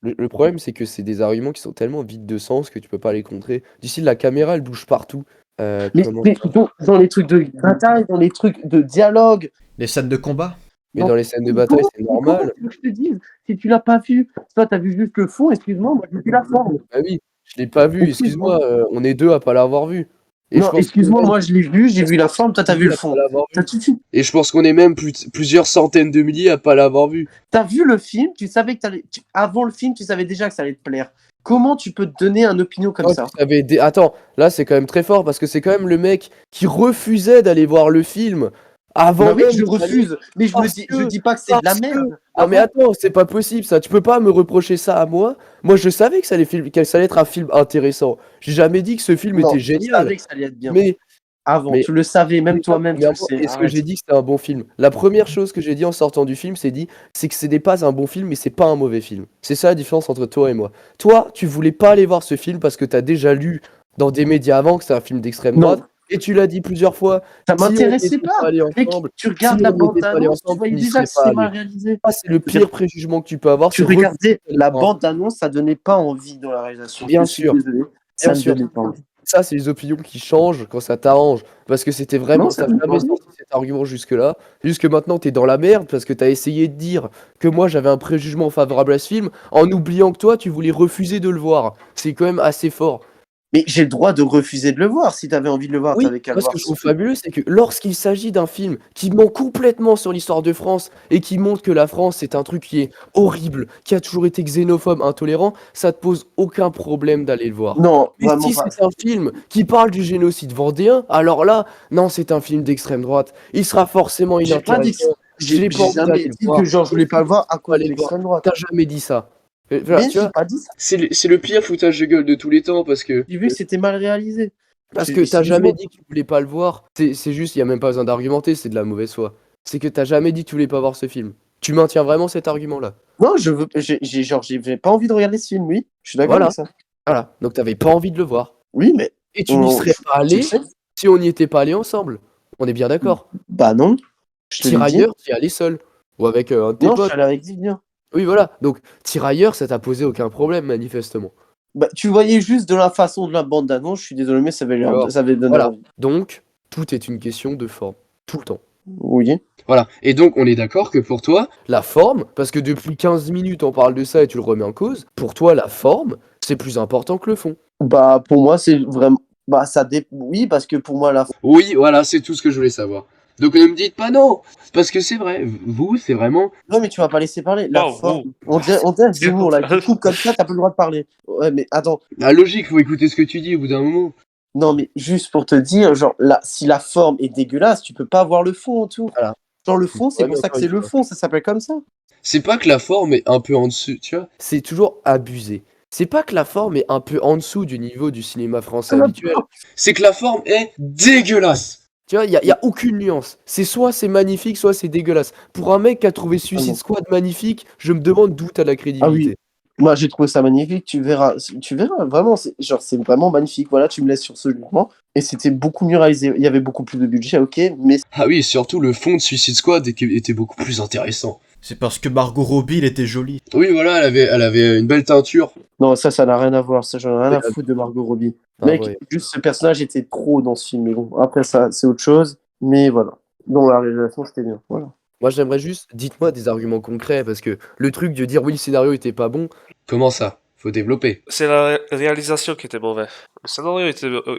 Speaker 2: Le problème, c'est que c'est des arguments qui sont tellement vides de sens que tu peux pas les contrer. D'ici, la caméra, elle bouge partout.
Speaker 4: Mais,
Speaker 2: Comment
Speaker 4: mais
Speaker 2: ça?
Speaker 4: dans les trucs de bataille, dans les trucs de dialogue.
Speaker 1: Les scènes de combat.
Speaker 2: Mais
Speaker 4: Non.
Speaker 2: dans les scènes de bataille, c'est
Speaker 4: Comment
Speaker 2: normal.
Speaker 4: tu veux que je te dise? Si tu l'as pas vu, toi, t'as vu juste le fond, excuse-moi, moi, j'ai vu la forme.
Speaker 2: Ah oui, je l'ai pas vu, excuse-moi, on est deux à pas l'avoir vu. Et je
Speaker 4: Non,
Speaker 2: pense
Speaker 4: excuse-moi,
Speaker 2: que
Speaker 4: moi, je l'ai vu, j'ai vu la forme, toi, t'as vu le
Speaker 2: à pas
Speaker 4: fond.
Speaker 2: l'avoir
Speaker 4: T'as
Speaker 2: vu.
Speaker 4: tout de suite.
Speaker 5: Et je pense qu'on est même plusieurs centaines de milliers à pas l'avoir vu.
Speaker 4: T'as vu le film, tu savais que avant le film, tu savais déjà que ça allait te plaire. Comment tu peux te donner une opinion comme
Speaker 2: Oh,
Speaker 4: ça?
Speaker 2: tu savais Attends, là c'est quand même très fort parce que c'est quand même le mec qui refusait d'aller voir le film avant
Speaker 4: Bah oui,
Speaker 2: même
Speaker 4: je
Speaker 2: qu'il allait-
Speaker 4: refuse, mais
Speaker 2: Parce
Speaker 4: je
Speaker 2: que-
Speaker 4: dis pas que c'est de la
Speaker 2: parce que-
Speaker 4: merde.
Speaker 2: Non mais
Speaker 4: Avant,
Speaker 2: attends, c'est pas possible ça, tu peux pas me reprocher ça à moi. Moi je savais que ça allait être un film intéressant. J'ai jamais dit que ce film
Speaker 4: non,
Speaker 2: était
Speaker 4: tu
Speaker 2: génial.
Speaker 4: savais que ça allait être bien.
Speaker 2: Mais
Speaker 4: Avant,
Speaker 2: mais-
Speaker 4: tu le savais, même toi-même, tu le
Speaker 2: Premièrement,
Speaker 4: sais.
Speaker 2: est-ce que
Speaker 4: Arrête.
Speaker 2: j'ai dit que c'était un bon film? La première chose que j'ai dit en sortant du film, c'est que ce n'est pas un bon film, mais c'est pas un mauvais film. C'est ça la différence entre toi et moi. Toi, tu voulais pas aller voir ce film parce que t'as déjà lu dans des médias avant que c'est un film d'extrême
Speaker 4: Non.
Speaker 2: droite, et tu l'as dit plusieurs fois.
Speaker 4: Ça
Speaker 2: Si on
Speaker 4: m'intéressait
Speaker 2: n'était
Speaker 4: pas.
Speaker 2: allés
Speaker 4: Mec,
Speaker 2: ensemble,
Speaker 4: tu regardes
Speaker 2: si
Speaker 4: la
Speaker 2: on n'était
Speaker 4: bande
Speaker 2: pas allés
Speaker 4: annonce, tu
Speaker 2: ensemble,
Speaker 4: voyais
Speaker 2: tu n'y
Speaker 4: déjà que
Speaker 2: serais pas
Speaker 4: c'était mal
Speaker 2: allé.
Speaker 4: réalisé.
Speaker 2: Ça, c'est le pire préjugement que tu peux avoir.
Speaker 4: Tu
Speaker 2: c'est
Speaker 4: regardais la
Speaker 2: refuser
Speaker 4: bande annonce, ça donnait pas envie dans la réalisation.
Speaker 2: Bien
Speaker 4: Je suis
Speaker 2: sûr.
Speaker 4: désolé. Ça
Speaker 2: Bien
Speaker 4: me
Speaker 2: sûr.
Speaker 4: donnait pas envie.
Speaker 2: Ça, c'est les opinions qui changent quand ça t'arrange. Parce que c'était vraiment.
Speaker 4: Non, ça
Speaker 2: T'as
Speaker 4: me
Speaker 2: jamais
Speaker 4: donne
Speaker 2: sorti cet argument jusque-là. Jusque maintenant, t'es dans la merde parce que t'as essayé de dire que moi j'avais un préjugement favorable à ce film en oubliant que toi tu voulais refuser de le voir. C'est quand même assez fort.
Speaker 4: Mais j'ai le droit de refuser de le voir. Si t'avais envie de le voir,
Speaker 2: Oui,
Speaker 4: t'avais qu'à le
Speaker 2: moi ce
Speaker 4: voir.
Speaker 2: que je trouve fabuleux, c'est que lorsqu'il s'agit d'un film qui ment complètement sur l'histoire de France et qui montre que la France c'est un truc qui est horrible, qui a toujours été xénophobe, intolérant, ça te pose aucun problème d'aller le voir.
Speaker 4: Non,
Speaker 2: Mais
Speaker 4: vraiment
Speaker 2: si
Speaker 4: pas.
Speaker 2: c'est un film qui parle du génocide vendéen, alors là, non, c'est un film d'extrême droite. Il sera forcément
Speaker 4: J'ai pas dit que
Speaker 2: inintéressant. J'ai pas
Speaker 4: j'ai
Speaker 2: envie d'aller
Speaker 4: jamais
Speaker 2: le
Speaker 4: dit
Speaker 2: voir.
Speaker 4: que genre je voulais pas le voir à cause de
Speaker 2: Aller le voir.
Speaker 4: l'extrême droite.
Speaker 2: T'as jamais dit ça. Voilà,
Speaker 4: Mais
Speaker 2: tu
Speaker 4: j'ai
Speaker 2: vois,
Speaker 4: pas dit ça.
Speaker 5: C'est le pire foutage de gueule de tous les temps, parce que
Speaker 4: J'ai vu que c'était mal réalisé.
Speaker 2: parce
Speaker 4: J'ai-
Speaker 2: que t'as
Speaker 4: excuse-moi.
Speaker 2: jamais dit que tu voulais pas le voir. C'est juste, il y a même pas besoin d'argumenter, c'est de la mauvaise foi. C'est que t'as jamais dit que tu voulais pas voir ce film. Tu maintiens vraiment cet argument-là.
Speaker 4: Non, j'ai pas envie de regarder ce film, oui. Je suis d'accord
Speaker 2: Voilà.
Speaker 4: avec ça.
Speaker 2: Voilà. Donc t'avais pas envie de le voir.
Speaker 4: Oui, mais
Speaker 2: Et tu n'y serais pas
Speaker 4: tu
Speaker 2: allé
Speaker 4: le sais.
Speaker 2: si on n'y était pas allé ensemble. On est bien d'accord.
Speaker 4: Bah non. Je te l'ai dit.
Speaker 2: Tirailleurs, tu y allé seul. Ou avec un de tes
Speaker 4: Non, je
Speaker 2: potes.
Speaker 4: suis allé avec Zidane.
Speaker 2: Oui, voilà. Donc, tirailleur, ça t'a posé aucun problème, manifestement.
Speaker 4: Bah, tu voyais juste de la façon de la bande d'annonce, je suis désolé, mais ça
Speaker 2: Alors,
Speaker 4: avait donné
Speaker 2: voilà.
Speaker 4: envie.
Speaker 2: Donc, tout est une question de forme. Tout le temps.
Speaker 4: Oui.
Speaker 5: voilà. Et donc, on est d'accord que pour toi,
Speaker 2: La forme, parce que depuis 15 minutes, on parle de ça et tu le remets en cause. Pour toi, la forme, c'est plus important que le fond.
Speaker 4: Bah, pour moi, c'est vraiment. Bah, oui, parce que pour moi,
Speaker 5: oui, voilà, c'est tout ce que je voulais savoir. Donc ne me dites pas non, parce que c'est vrai, vous, c'est vraiment...
Speaker 4: Non, mais tu vas pas laisser parler. La
Speaker 3: Oh,
Speaker 4: forme. On dirait un
Speaker 3: C'est
Speaker 4: Zemmour, là.
Speaker 3: ça.
Speaker 4: Tu coupes comme ça, t'as plus le droit de parler. Ouais, mais attends.
Speaker 5: La logique, faut écouter ce que tu dis au bout d'un moment.
Speaker 4: Non, mais juste pour te dire, genre, là, si la forme est dégueulasse, tu peux pas voir le fond autour.
Speaker 2: Voilà.
Speaker 4: Genre, le fond, c'est
Speaker 2: Ouais,
Speaker 4: pour
Speaker 2: mais
Speaker 4: ça que
Speaker 2: encore
Speaker 4: c'est
Speaker 2: une
Speaker 4: le
Speaker 2: fois.
Speaker 4: fond, ça s'appelle comme ça.
Speaker 5: C'est pas que la forme est un peu en dessous, tu vois.
Speaker 2: C'est toujours abusé. C'est pas que la forme est un peu en dessous du niveau du cinéma français habituel.
Speaker 5: C'est que la forme est dégueulasse.
Speaker 2: Tu vois, y a aucune nuance. C'est soit c'est magnifique, soit c'est dégueulasse. Pour un mec qui a trouvé Suicide Squad magnifique, je me demande d'où t'as la crédibilité.
Speaker 4: Moi, j'ai trouvé ça magnifique. Tu verras vraiment. C'est vraiment magnifique. Voilà, tu me laisses sur ce jugement. Et c'était beaucoup mieux réalisé. Il y avait beaucoup plus de budget, ok, mais
Speaker 5: Ah oui, surtout le fond de Suicide Squad était beaucoup plus intéressant.
Speaker 1: C'est parce que Margot Robbie, elle était jolie.
Speaker 5: Oui, voilà, elle avait une belle teinture.
Speaker 4: non, ça n'a rien à voir. Ça, j'en ai rien à foutre de Margot Robbie.
Speaker 2: Ah
Speaker 4: Mec,
Speaker 2: ouais.
Speaker 4: juste ce personnage était trop dans ce film. Mais bon, après ça, c'est autre chose. Mais voilà. Dans la réalisation, c'était bien. Voilà.
Speaker 2: Moi, j'aimerais juste, dites-moi des arguments concrets, parce que le truc de dire oui, le scénario était pas bon,
Speaker 5: Comment ça? Faut développer.
Speaker 3: C'est la réalisation qui était mauvais. Le scénario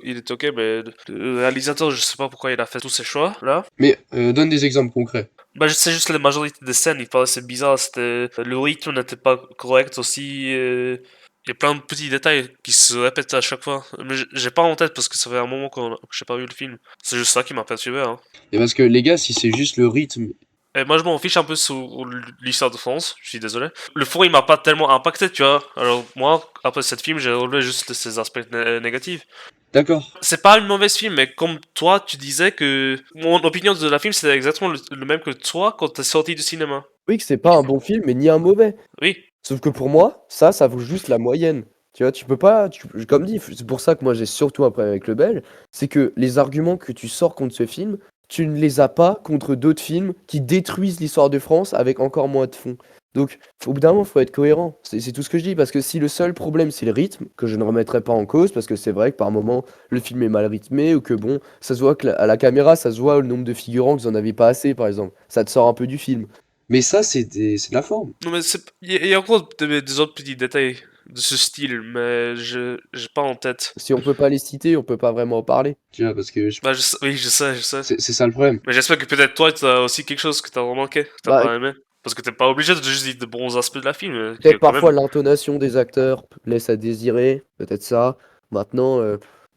Speaker 3: il était ok, mais le réalisateur, je sais pas pourquoi il a fait tous ces choix là.
Speaker 5: Mais donne des exemples concrets.
Speaker 3: Bah, je sais juste la majorité des scènes, il paraissait bizarre, le rythme n'était pas correct aussi. Il y a plein de petits détails qui se répètent à chaque fois. Mais j'ai pas en tête parce que ça fait un moment que j'ai pas vu le film. C'est juste ça qui m'a perturbé. Hein.
Speaker 5: Et parce que les gars, si c'est juste le rythme,
Speaker 3: Et moi, je m'en fiche un peu sur l'histoire de France, je suis désolé. Le fond, il m'a pas tellement impacté, tu vois. Alors, moi, après cette film, j'ai relevé juste ses aspects négatifs.
Speaker 5: d'accord.
Speaker 3: C'est pas une mauvaise film, mais comme toi, tu disais que mon opinion de la film, c'était exactement le même que toi quand t'es sorti du cinéma.
Speaker 2: oui, que c'est pas un bon film, mais ni un mauvais.
Speaker 3: Oui.
Speaker 2: Sauf que pour moi, ça vaut juste la moyenne. Tu vois, tu peux pas, comme dit, c'est pour ça que moi j'ai surtout un problème avec le Belge, c'est que les arguments que tu sors contre ce film, tu ne les as pas contre d'autres films qui détruisent l'histoire de France avec encore moins de fond. Donc, au bout d'un moment, il faut être cohérent. C'est tout ce que je dis, parce que si le seul problème c'est le rythme, que je ne remettrai pas en cause, parce que c'est vrai que par moment le film est mal rythmé, ou que bon, ça se voit que à la caméra, ça se voit le nombre de figurants que vous en avez pas assez, par exemple. Ça te sort un peu du film.
Speaker 5: Mais ça, c'est de la forme.
Speaker 3: Non, mais il y a encore des autres petits détails de ce style, mais j'ai pas en tête.
Speaker 2: Si on peut pas les citer, on peut pas vraiment en parler.
Speaker 5: Tu vois, parce que
Speaker 3: Bah, oui, je sais.
Speaker 5: c'est ça le problème.
Speaker 3: Mais j'espère que peut-être toi, t'as aussi quelque chose que t'as remarqué, que t'as
Speaker 2: Bah,
Speaker 3: pas aimé. Parce que t'es pas obligé de juste dire de bons aspects de la film.
Speaker 2: Peut-être
Speaker 3: Quand
Speaker 2: parfois
Speaker 3: même.
Speaker 2: l'intonation des acteurs laisse à désirer, peut-être ça. Maintenant,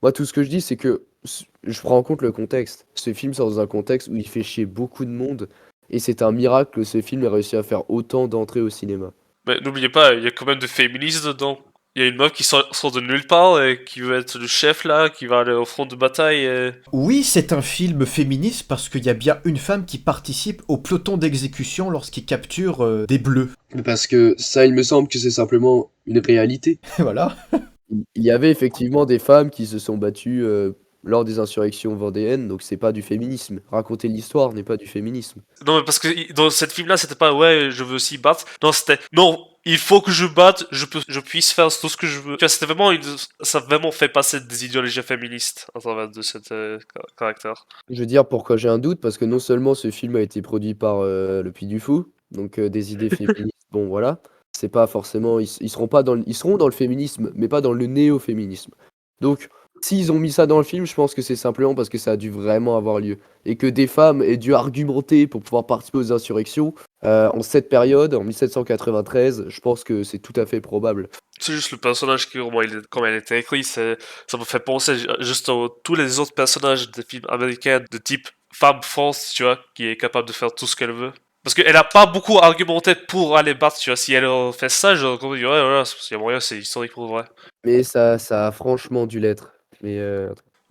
Speaker 2: moi tout ce que je dis, c'est que je prends en compte le contexte. Ce film sort dans un contexte où il fait chier beaucoup de monde, et c'est un miracle que ce film ait réussi à faire autant d'entrées au cinéma.
Speaker 3: Mais n'oubliez pas, il y a quand même des féministes dedans. Il y a une meuf qui sort de nulle part et qui veut être le chef là, qui va aller au front de bataille.
Speaker 1: Oui, c'est un film féministe parce qu'il y a bien une femme qui participe au peloton d'exécution lorsqu'il capture des bleus.
Speaker 5: Parce que ça, il me semble que c'est simplement une réalité.
Speaker 1: Voilà.
Speaker 2: Il y avait effectivement des femmes qui se sont battues lors des insurrections vendéennes, donc c'est pas du féminisme. Raconter l'histoire n'est pas du féminisme.
Speaker 3: Non, mais parce que dans cette film-là, c'était pas ouais, je veux aussi battre. Non, c'était non, il faut que je batte, je puisse faire tout ce que je veux. Tu vois, c'était vraiment ça a vraiment fait passer des idéologies féministes à travers de cet caractère.
Speaker 2: Je veux dire pourquoi j'ai un doute, parce que non seulement ce film a été produit par Le Puy du Fou, donc des idées féministes, bon voilà, c'est pas forcément, ils seront pas ils seront dans le féminisme, mais pas dans le néo-féminisme. Donc, s'ils ont mis ça dans le film, je pense que c'est simplement parce que ça a dû vraiment avoir lieu. Et que des femmes aient dû argumenter pour pouvoir participer aux insurrections, en cette période, en 1793, je pense que c'est tout à fait probable.
Speaker 3: C'est juste le personnage qui, comme elle était écrit, ça me fait penser juste à tous les autres personnages des films américains de type femme France, tu vois, qui est capable de faire tout ce qu'elle veut. Parce qu'elle a pas beaucoup argumenté pour aller battre, tu vois. Si elle fait ça, je dirais, ouais, voilà, il y a moyen, c'est historique pour vrai.
Speaker 2: Mais ça a franchement dû l'être. Mais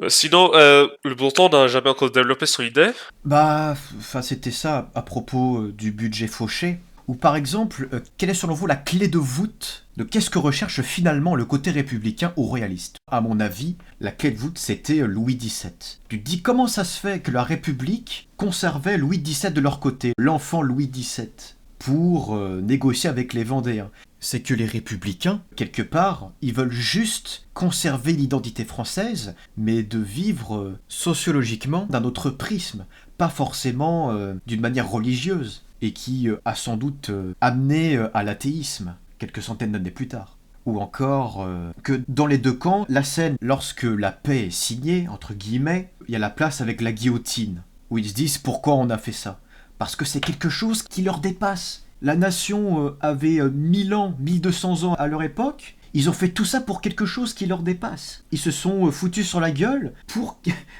Speaker 3: Sinon, le Breton n'a jamais encore développé son idée.
Speaker 1: Bah, enfin, c'était ça à propos du budget fauché. Ou par exemple, quelle est selon vous la clé de voûte de qu'est-ce que recherche finalement le côté républicain ou royaliste? À mon avis, la clé de voûte c'était Louis XVII. Tu te dis comment ça se fait que la République conservait Louis XVII de leur côté, l'enfant Louis XVII, pour négocier avec les Vendéens? C'est que les républicains, quelque part, ils veulent juste conserver l'identité française, mais de vivre sociologiquement d'un autre prisme, pas forcément d'une manière religieuse, et qui a sans doute amené à l'athéisme quelques centaines d'années plus tard. Ou encore que dans les deux camps, la scène, lorsque la paix est signée, entre guillemets, il y a la place avec la guillotine, où ils se disent pourquoi on a fait ça. Parce que c'est quelque chose qui leur dépasse. La nation avait 1000 ans, 1200 ans à leur époque. Ils ont fait tout ça pour quelque chose qui leur dépasse. Ils se sont foutus sur la gueule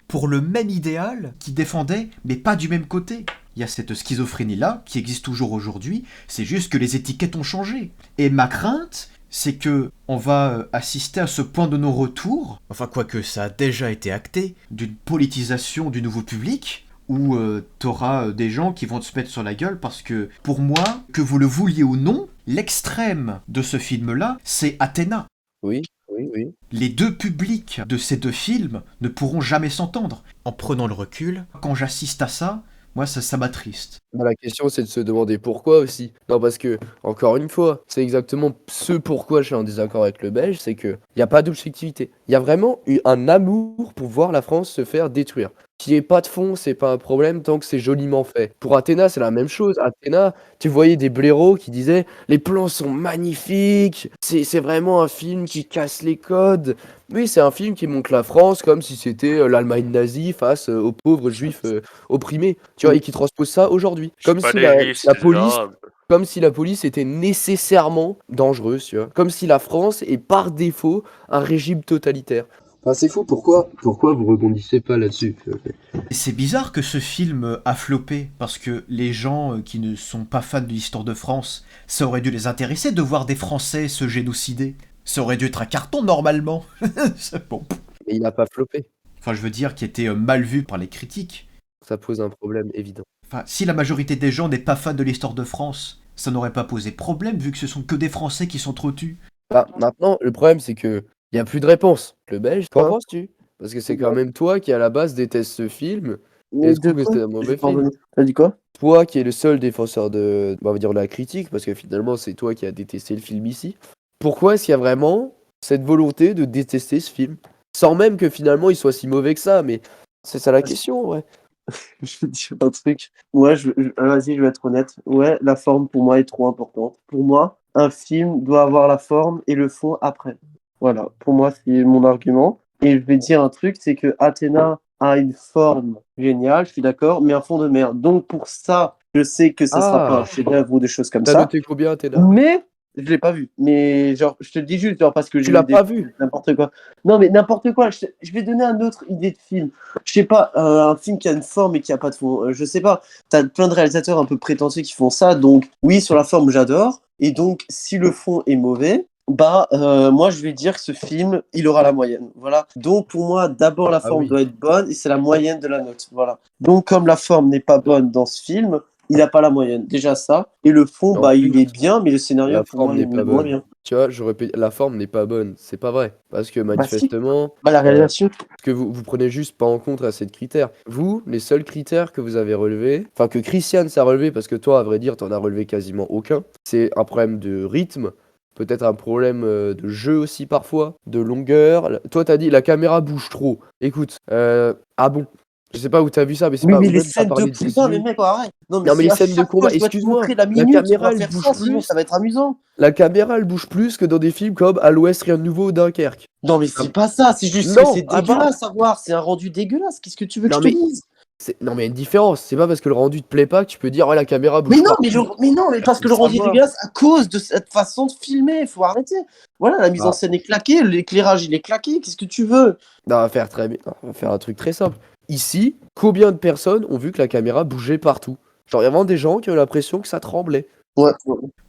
Speaker 1: pour le même idéal qu'ils défendaient, mais pas du même côté. Il y a cette schizophrénie-là qui existe toujours aujourd'hui, c'est juste que les étiquettes ont changé. Et ma crainte, c'est que on va assister à ce point de non-retour, enfin quoique ça a déjà été acté, d'une politisation du nouveau public, où t'auras des gens qui vont te se mettre sur la gueule parce que, pour moi, que vous le vouliez ou non, l'extrême de ce film-là, c'est Athéna.
Speaker 2: Oui, oui, oui.
Speaker 1: Les deux publics de ces deux films ne pourront jamais s'entendre. En prenant le recul, quand j'assiste à ça, moi ça m'attriste.
Speaker 2: Bah, la question, c'est de se demander pourquoi aussi. Non, parce que, encore une fois, c'est exactement ce pourquoi je suis en désaccord avec le Belge, c'est que il n'y a pas d'objectivité. Il y a vraiment eu un amour pour voir la France se faire détruire. Qu'il n'y ait pas de fond, c'est pas un problème tant que c'est joliment fait. Pour Athéna, c'est la même chose. Athéna, tu voyais des blaireaux qui disaient les plans sont magnifiques, c'est vraiment un film qui casse les codes. Oui, c'est un film qui montre la France comme si c'était l'Allemagne nazie face aux pauvres juifs opprimés. Tu vois, et qui transpose ça aujourd'hui.
Speaker 3: Je suis pas né, c'est
Speaker 2: Police,
Speaker 3: là.
Speaker 2: comme si la police était nécessairement dangereuse, tu vois. Comme si la France est par défaut un régime totalitaire.
Speaker 5: Enfin, c'est fou, pourquoi vous rebondissez pas là-dessus?
Speaker 1: Et c'est bizarre que ce film a floppé, parce que les gens qui ne sont pas fans de l'histoire de France, ça aurait dû les intéresser de voir des Français se génocider. Ça aurait dû être un carton normalement. C'est bon.
Speaker 2: Mais il n'a pas floppé.
Speaker 1: Enfin, je veux dire, qui était mal vu par les critiques.
Speaker 2: Ça pose un problème évident.
Speaker 1: Enfin, si la majorité des gens n'est pas fan de l'histoire de France, ça n'aurait pas posé problème vu que ce sont que des Français qui s'entretuent.
Speaker 2: Bah, maintenant, le problème, c'est que il n'y a plus de réponse. Le Belge, qu'en
Speaker 4: Quoi
Speaker 2: penses-tu? Parce que c'est quand même toi qui, à la base, déteste ce film et
Speaker 4: Mais de
Speaker 2: trouve que
Speaker 4: quoi?
Speaker 2: c'est un mauvais
Speaker 4: J'ai pas
Speaker 2: film.
Speaker 4: entendu. T'as dit quoi?
Speaker 2: Toi qui es le seul défenseur de, on va dire, de la critique, parce que finalement, c'est toi qui as détesté le film ici. Pourquoi est-ce qu'il y a vraiment cette volonté de détester ce film? Sans même que finalement il soit si mauvais que ça, mais c'est ça la question, ouais.
Speaker 4: Je vais te dire un truc. Ouais, vas-y, je vais être honnête. Ouais, la forme pour moi est trop importante. Pour moi, un film doit avoir la forme et le fond après. Voilà, pour moi, c'est mon argument. Et je vais dire un truc, c'est que Athéna a une forme géniale, je suis d'accord, mais un fond de merde. Donc pour ça, je sais que ça sera pas un
Speaker 2: Ah,
Speaker 4: chef-d'œuvre ou des choses comme
Speaker 2: t'as
Speaker 4: ça.
Speaker 2: noté combien, Athéna?
Speaker 4: Mais je l'ai pas vu. Mais genre, je te le dis juste, genre, parce que
Speaker 2: Tu
Speaker 4: j'ai
Speaker 2: l'as
Speaker 4: eu des
Speaker 2: pas vu?
Speaker 4: n'importe quoi. Non, mais n'importe quoi. Je vais donner une autre idée de film. Je sais pas, un film qui a une forme et qui a pas de fond. Je sais pas. T'as plein de réalisateurs un peu prétentieux qui font ça. Donc, oui, sur la forme, j'adore. Et donc, si le fond est mauvais, bah, moi, je vais dire que ce film, il aura la moyenne. Voilà. Donc, pour moi, d'abord, la
Speaker 2: Ah
Speaker 4: forme
Speaker 2: oui.
Speaker 4: doit être bonne et c'est la moyenne de la note. Voilà. Donc, comme la forme n'est pas bonne dans ce film, il n'a pas la moyenne. Déjà ça. Et le fond,
Speaker 2: En
Speaker 4: bah, il
Speaker 2: plus,
Speaker 4: est bien, mais le scénario,
Speaker 2: la
Speaker 4: pour moi,
Speaker 2: forme
Speaker 4: il
Speaker 2: n'est
Speaker 4: est
Speaker 2: pas
Speaker 4: moins
Speaker 2: bonne.
Speaker 4: bien.
Speaker 2: Tu vois, la forme n'est pas bonne. C'est pas vrai. Parce que
Speaker 4: Bah, si.
Speaker 2: manifestement,
Speaker 4: Bah, la réalisation.
Speaker 2: que vous prenez juste pas en compte à ces critères. Vous, les seuls critères que vous avez relevés, enfin que Christian s'est relevé, parce que toi, à vrai dire, t'en as relevé quasiment aucun, c'est un problème de rythme, peut-être un problème de jeu aussi parfois, de longueur. Toi, t'as dit la caméra bouge trop. Écoute, ah bon, je sais pas où t'as vu ça, mais c'est
Speaker 4: Oui,
Speaker 2: pas
Speaker 4: mais
Speaker 2: ou
Speaker 4: les
Speaker 2: même t'as
Speaker 4: scènes de
Speaker 2: parlé de
Speaker 4: putain, mais
Speaker 2: visu.
Speaker 4: mec, arrête. Non, mais
Speaker 2: Non, mais
Speaker 4: c'est
Speaker 2: les
Speaker 4: à
Speaker 2: scènes de
Speaker 4: chaque fois,
Speaker 2: combat,
Speaker 4: je dois te
Speaker 2: excuse-moi,
Speaker 4: montrer la
Speaker 2: la
Speaker 4: minute, on
Speaker 2: caméra
Speaker 4: va
Speaker 2: elle
Speaker 4: faire
Speaker 2: bouge
Speaker 4: ça, sinon
Speaker 2: plus.
Speaker 4: ça va être amusant.
Speaker 2: La caméra elle bouge plus que dans des films comme À l'Ouest, rien de nouveau ou Dunkerque.
Speaker 4: Non, mais c'est pas ça, c'est juste que
Speaker 2: Non,
Speaker 4: c'est
Speaker 2: ah bah.
Speaker 4: dégueulasse à voir, c'est un rendu dégueulasse. Qu'est-ce que tu veux que
Speaker 2: Non,
Speaker 4: je te
Speaker 2: mais
Speaker 4: dise?
Speaker 2: Non, mais il y a une différence. C'est pas parce que le rendu te plaît pas que tu peux dire, ouais, la caméra
Speaker 4: Mais
Speaker 2: bouge
Speaker 4: non,
Speaker 2: pas.
Speaker 4: mais non, mais parce que le rendu est dégueulasse à cause de cette façon de filmer, faut arrêter. Voilà, la mise en
Speaker 2: Ah.
Speaker 4: scène est claquée, l'éclairage il est claqué, qu'est-ce que tu veux?
Speaker 2: Non, on va faire très bien. On va faire un truc très simple. Ici, combien de personnes ont vu que la caméra bougeait partout? Genre, il y a vraiment des gens qui ont l'impression que ça tremblait.
Speaker 4: Ouais.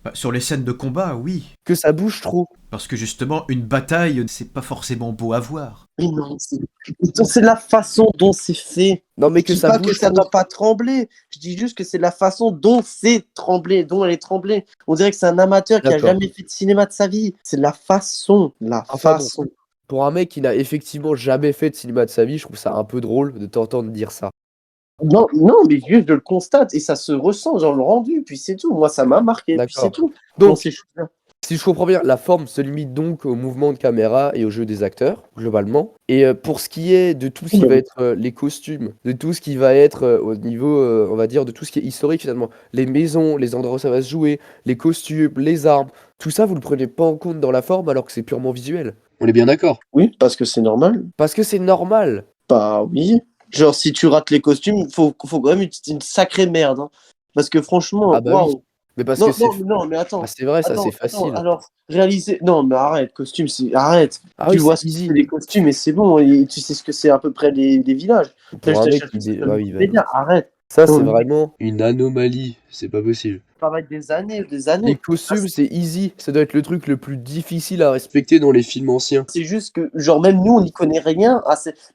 Speaker 1: Bah, sur les scènes de combat, oui.
Speaker 2: Que ça bouge trop.
Speaker 1: Parce que justement, une bataille, c'est pas forcément beau à voir.
Speaker 4: Mais non, c'est la façon dont c'est fait.
Speaker 2: Non, mais
Speaker 4: Je
Speaker 2: que
Speaker 4: dis
Speaker 2: ça
Speaker 4: pas
Speaker 2: bouge
Speaker 4: que ça
Speaker 2: trop.
Speaker 4: doit pas trembler. Je dis juste que c'est la façon dont c'est tremblé, dont elle est tremblée. On dirait que c'est un amateur qui a
Speaker 2: D'accord.
Speaker 4: jamais fait de cinéma de sa vie. C'est la façon,
Speaker 2: Enfin, bon, pour un mec qui n'a effectivement jamais fait de cinéma de sa vie, je trouve ça un peu drôle de t'entendre dire ça.
Speaker 4: Non, non, mais juste je le constate et ça se ressent dans le rendu, puis c'est tout. Moi, ça m'a marqué, puis c'est
Speaker 2: D'accord.
Speaker 4: tout.
Speaker 2: Donc,
Speaker 4: Dans ces choses-là.
Speaker 2: si je comprends bien, la forme se limite donc au mouvement de caméra et au jeu des acteurs, globalement. Et pour ce qui est de tout ce qui va être les costumes, de tout ce qui va être au niveau, on va dire, de tout ce qui est historique finalement, les maisons, les endroits où ça va se jouer, les costumes, les armes, tout ça, vous le prenez pas en compte dans la forme alors que c'est purement visuel.
Speaker 5: On est bien d'accord.
Speaker 4: Oui, parce que c'est normal.
Speaker 2: Parce que c'est normal.
Speaker 4: Bah oui. Genre, si tu rates les costumes, il faut quand même une sacrée merde. Hein. Parce que franchement,
Speaker 2: Ah bah oui.
Speaker 4: waouh.
Speaker 2: Mais parce
Speaker 4: Non,
Speaker 2: que c'est.
Speaker 4: non, mais attends.
Speaker 2: Ah, c'est vrai, ça
Speaker 4: Attends,
Speaker 2: c'est facile.
Speaker 4: alors, réaliser. Non, mais arrête, costume, arrête.
Speaker 2: Ah
Speaker 4: Tu
Speaker 2: oui,
Speaker 4: vois
Speaker 2: c'est
Speaker 4: ce que
Speaker 2: easy.
Speaker 4: c'est les costumes et c'est bon. Et tu sais ce que c'est à peu près les villages.
Speaker 2: Pour un mec qui
Speaker 4: Je
Speaker 2: bah oui,
Speaker 4: vais dire, arrête.
Speaker 2: Ça, c'est
Speaker 4: Oui.
Speaker 2: vraiment.
Speaker 5: Une anomalie, c'est pas possible.
Speaker 4: Ça va être des années, des
Speaker 2: Les
Speaker 4: années.
Speaker 2: costumes, c'est easy. Ça doit être le truc le plus difficile à respecter.
Speaker 5: Respecté dans les films anciens.
Speaker 4: C'est juste que, genre, même nous, on n'y connaît rien.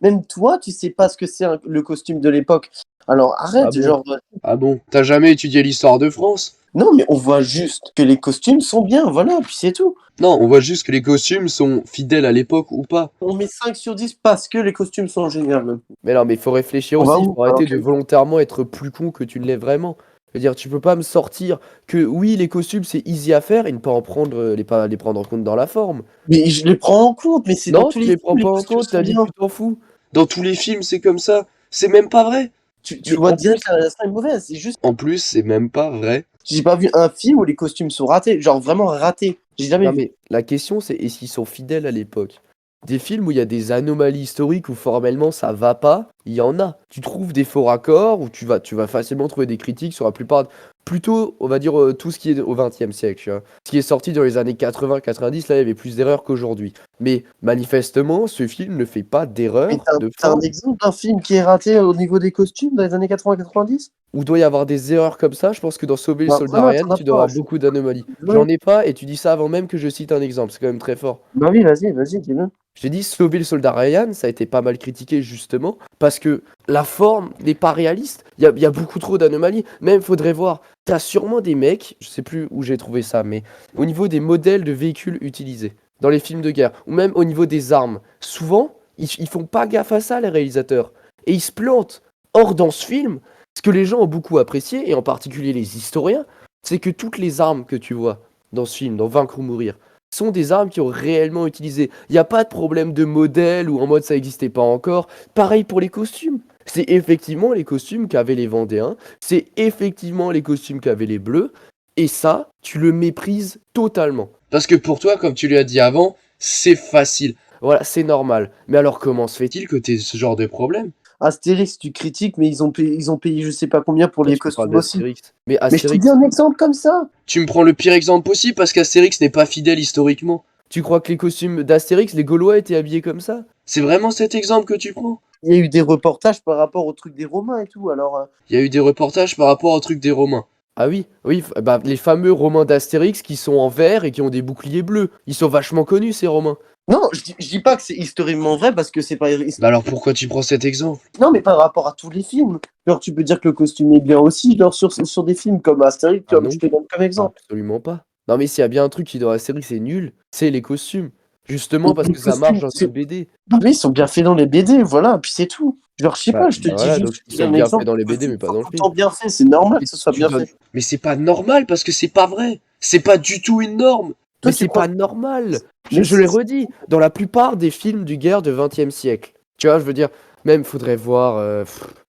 Speaker 4: Même toi, tu sais pas ce que c'est le costume de l'époque. Alors
Speaker 2: Ah
Speaker 4: arrête,
Speaker 2: bon?
Speaker 4: genre.
Speaker 5: Ah bon? T'as jamais étudié l'histoire de France?
Speaker 4: Non, mais on voit juste que les costumes sont bien, voilà, puis c'est tout.
Speaker 5: Non, on voit juste que les costumes sont fidèles à l'époque ou pas.
Speaker 4: On met 5 sur 10 parce que les costumes sont géniaux.
Speaker 2: Mais non, mais il faut réfléchir
Speaker 4: On va
Speaker 2: aussi. Il
Speaker 4: où
Speaker 2: faut arrêter
Speaker 4: alors
Speaker 2: de volontairement être plus con que tu ne l'es vraiment. Je veux dire, tu peux pas me sortir que oui, les costumes, c'est easy à faire et ne pas en prendre, pas les prendre en compte dans la forme.
Speaker 4: Mais je les prends en compte, mais c'est dans
Speaker 2: Non,
Speaker 4: tous
Speaker 2: tu
Speaker 4: les
Speaker 2: les prends
Speaker 4: films, les
Speaker 2: pas en
Speaker 4: costumes
Speaker 2: compte,
Speaker 4: sont
Speaker 2: t'as dit
Speaker 4: bien.
Speaker 2: que tu t'en fous.
Speaker 5: Dans tous les films, c'est comme ça. C'est même pas vrai.
Speaker 4: Tu
Speaker 2: Mais
Speaker 4: vois
Speaker 2: en
Speaker 4: direct
Speaker 2: plus,
Speaker 4: que la fin est mauvaise, c'est juste.
Speaker 5: En plus, c'est même pas vrai.
Speaker 4: J'ai pas vu un film où les costumes sont ratés, genre vraiment ratés. J'ai jamais
Speaker 2: non,
Speaker 4: vu.
Speaker 2: mais la question, c'est est-ce qu'ils sont fidèles à l'époque? Des films où il y a des anomalies historiques où formellement ça va pas, il y en a. Tu trouves des faux raccords où tu vas facilement trouver des critiques sur la plupart. Plutôt, on va dire, tout ce qui est au XXe siècle. Tu vois. Ce qui est sorti dans les années 80-90, là, il y avait plus d'erreurs qu'aujourd'hui. Mais manifestement, ce film ne fait pas
Speaker 4: Mais
Speaker 2: d'erreurs de
Speaker 4: t'as un
Speaker 2: forme.
Speaker 4: exemple d'un film qui est raté au niveau des costumes dans les années 80-90?
Speaker 2: Où doit y avoir des erreurs comme ça, je pense que dans Sauver le
Speaker 4: Bah
Speaker 2: soldat
Speaker 4: voilà,
Speaker 2: Ryan,
Speaker 4: t'en as
Speaker 2: tu dois avoir
Speaker 4: pas.
Speaker 2: beaucoup d'anomalies.
Speaker 4: Ouais.
Speaker 2: J'en ai pas, et tu dis ça avant même que je cite un exemple, c'est quand même très fort.
Speaker 4: Bah oui, vas-y, dis-le.
Speaker 2: J'ai dit Sauver le soldat Ryan, ça a été pas mal critiqué justement, parce que la forme n'est pas réaliste. Il y a beaucoup trop d'anomalies. Même, faudrait voir, t'as sûrement des mecs, je sais plus où j'ai trouvé ça, mais au niveau des modèles de véhicules utilisés dans les films de guerre, ou même au niveau des armes, souvent, ils font pas gaffe à ça, les réalisateurs. Et ils se plantent. Or, dans ce film, ce que les gens ont beaucoup apprécié, et en particulier les historiens, c'est que toutes les armes que tu vois dans ce film, dans Vaincre ou Mourir, sont des armes qui ont réellement utilisé. Il n'y a pas de problème de modèle ou en mode ça n'existait pas encore. Pareil pour les costumes. C'est effectivement les costumes qu'avaient les Vendéens, c'est effectivement les costumes qu'avaient les Bleus, et ça, tu le méprises totalement.
Speaker 5: Parce que pour toi, comme tu l'as dit avant, c'est facile.
Speaker 2: Voilà, c'est normal. Mais alors comment se fait-il?
Speaker 5: Est-il que t'aies ce genre de problème?
Speaker 4: Astérix, tu critiques, mais ils ont payé je sais pas combien pour
Speaker 2: Pourquoi
Speaker 4: les
Speaker 2: tu me parles
Speaker 4: costumes aussi.
Speaker 2: d'Astérix? Mais
Speaker 4: Mais je te
Speaker 2: Astérix,
Speaker 4: dis un exemple comme ça.
Speaker 5: Tu me prends le pire exemple possible parce qu'Astérix n'est pas fidèle historiquement.
Speaker 2: tu crois que les costumes d'Astérix, les Gaulois étaient habillés comme ça?
Speaker 5: C'est vraiment cet exemple que tu prends?
Speaker 4: Il y a eu des reportages par rapport au truc des Romains et tout, alors.
Speaker 5: Il y a eu des reportages par rapport au truc des Romains.
Speaker 2: Ah oui, oui, bah, les fameux Romains d'Astérix qui sont en vert et qui ont des boucliers bleus. Ils sont vachement connus, ces Romains.
Speaker 4: Non, je dis pas que c'est historiquement vrai parce que c'est pas.
Speaker 5: Bah alors pourquoi tu prends cet exemple?
Speaker 4: Non, mais par rapport à tous les films. Genre, tu peux dire que le costume est bien aussi, genre sur des films comme Astérix,
Speaker 2: Ah
Speaker 4: comme
Speaker 2: non.
Speaker 4: je te donne comme exemple.
Speaker 2: Absolument pas. Non, mais s'il y a bien un truc qui dans la série, c'est nul, c'est les costumes. Justement parce
Speaker 4: Les
Speaker 2: que ça marche
Speaker 4: costumes,
Speaker 2: dans une BD.
Speaker 4: Non, mais ils sont bien faits dans les BD, voilà, puis c'est tout. Genre, je sais
Speaker 2: Bah,
Speaker 4: pas, je te
Speaker 2: bah
Speaker 4: dis
Speaker 2: voilà,
Speaker 4: juste
Speaker 2: donc ils
Speaker 4: c'est
Speaker 2: sont
Speaker 4: un
Speaker 2: bien
Speaker 4: exemple.
Speaker 2: faits dans les BD, mais pas dans le
Speaker 4: Tout le
Speaker 2: film.
Speaker 4: temps bien fait, c'est normal que ce soit
Speaker 2: Tu
Speaker 4: bien
Speaker 2: donnes-
Speaker 4: fait.
Speaker 5: Mais c'est pas normal parce que c'est pas vrai. C'est pas du tout une norme.
Speaker 4: Toi,
Speaker 2: Mais
Speaker 4: tu
Speaker 2: c'est
Speaker 4: crois-
Speaker 2: pas normal.
Speaker 4: Mais
Speaker 2: Je l'ai redit, dans la plupart des films du guerre de 20e siècle. Tu vois, je veux dire, même faudrait voir.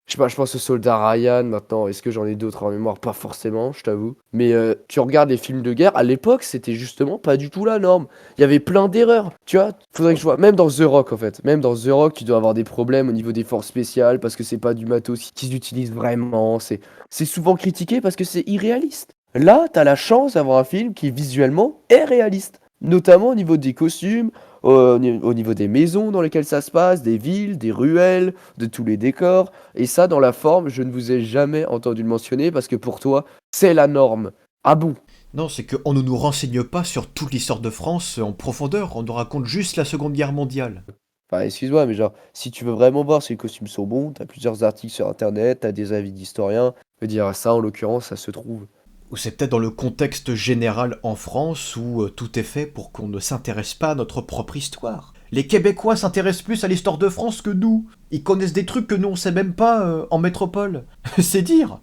Speaker 2: Je sais pas, je pense au soldat Ryan maintenant. Est-ce que j'en ai d'autres en mémoire? Pas forcément, je t'avoue. Mais tu regardes les films de guerre, à l'époque, c'était justement pas du tout la norme. Il y avait plein d'erreurs. Tu vois, faudrait que je vois. Même dans The Rock, en fait. Même dans The Rock, tu dois avoir des problèmes au niveau des forces spéciales parce que c'est pas du matos qu'ils utilisent vraiment. C'est souvent critiqué parce que c'est irréaliste. Là, t'as la chance d'avoir un film qui visuellement est réaliste. Notamment au niveau des costumes, au niveau des maisons dans lesquelles ça se passe, des villes, des ruelles, de tous les décors. Et ça, dans la forme, je ne vous ai jamais entendu le mentionner parce que pour toi, c'est la norme. Ah bon?
Speaker 1: Non, c'est qu'on ne nous renseigne pas sur toute l'histoire de France en profondeur, on nous raconte juste la Seconde Guerre mondiale.
Speaker 2: Enfin, excuse-moi, mais genre, si tu veux vraiment voir si les costumes sont bons, t'as plusieurs articles sur internet, t'as des avis d'historiens. Je veux dire, ça, en l'occurrence, ça se trouve.
Speaker 1: Ou c'est peut-être dans le contexte général en France où tout est fait pour qu'on ne s'intéresse pas à notre propre histoire. Les Québécois s'intéressent plus à l'histoire de France que nous. Ils connaissent des trucs que nous on sait même pas en métropole. C'est dire.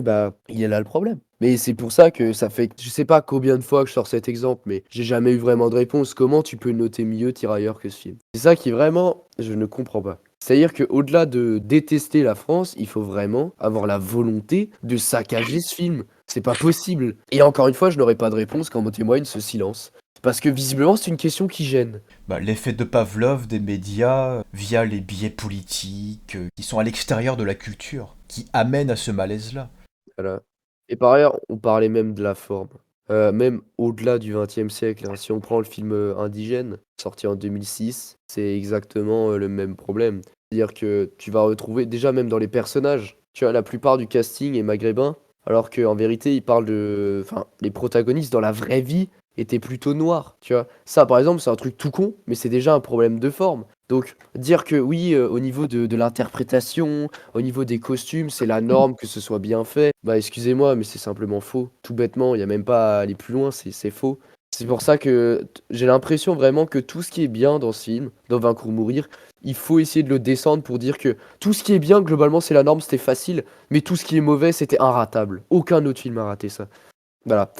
Speaker 2: Bah, il est là le problème. Mais c'est pour ça que ça fait, je sais pas combien de fois que je sors cet exemple, mais j'ai jamais eu vraiment de réponse. Comment tu peux noter mieux Tirailleurs que ce film? C'est ça qui vraiment, je ne comprends pas. C'est-à-dire qu'au-delà de détester la France, il faut vraiment avoir la volonté de saccager ce film. C'est pas possible. Et encore une fois, je n'aurai pas de réponse quand me témoigne ce silence. Parce que visiblement, c'est une question qui gêne.
Speaker 1: Bah, l'effet de Pavlov des médias via les biais politiques qui sont à l'extérieur de la culture, qui amènent à ce malaise-là.
Speaker 2: Voilà. Et par ailleurs, on parlait même de la forme. Même au-delà du XXe siècle, hein. Si on prend le film Indigène, sorti en 2006, c'est exactement le même problème. C'est-à-dire que tu vas retrouver, déjà même dans les personnages, Tu vois, la plupart du casting est maghrébin, alors qu'en vérité, ils parlent de. Enfin, les protagonistes dans la vraie vie étaient plutôt noirs, tu vois. Ça, par exemple, c'est un truc tout con, mais c'est déjà un problème de forme. Donc, dire que oui, au niveau de l'interprétation, au niveau des costumes, c'est la norme que ce soit bien fait, bah excusez-moi, mais c'est simplement faux. Tout bêtement, il n'y a même pas à aller plus loin, c'est faux. C'est pour ça que j'ai l'impression vraiment que tout ce qui est bien dans ce film, dans Vaincre ou Mourir, il faut essayer de le descendre pour dire que tout ce qui est bien, globalement, c'est la norme, c'était facile, mais tout ce qui est mauvais, c'était inratable. Aucun autre film a raté ça. Voilà.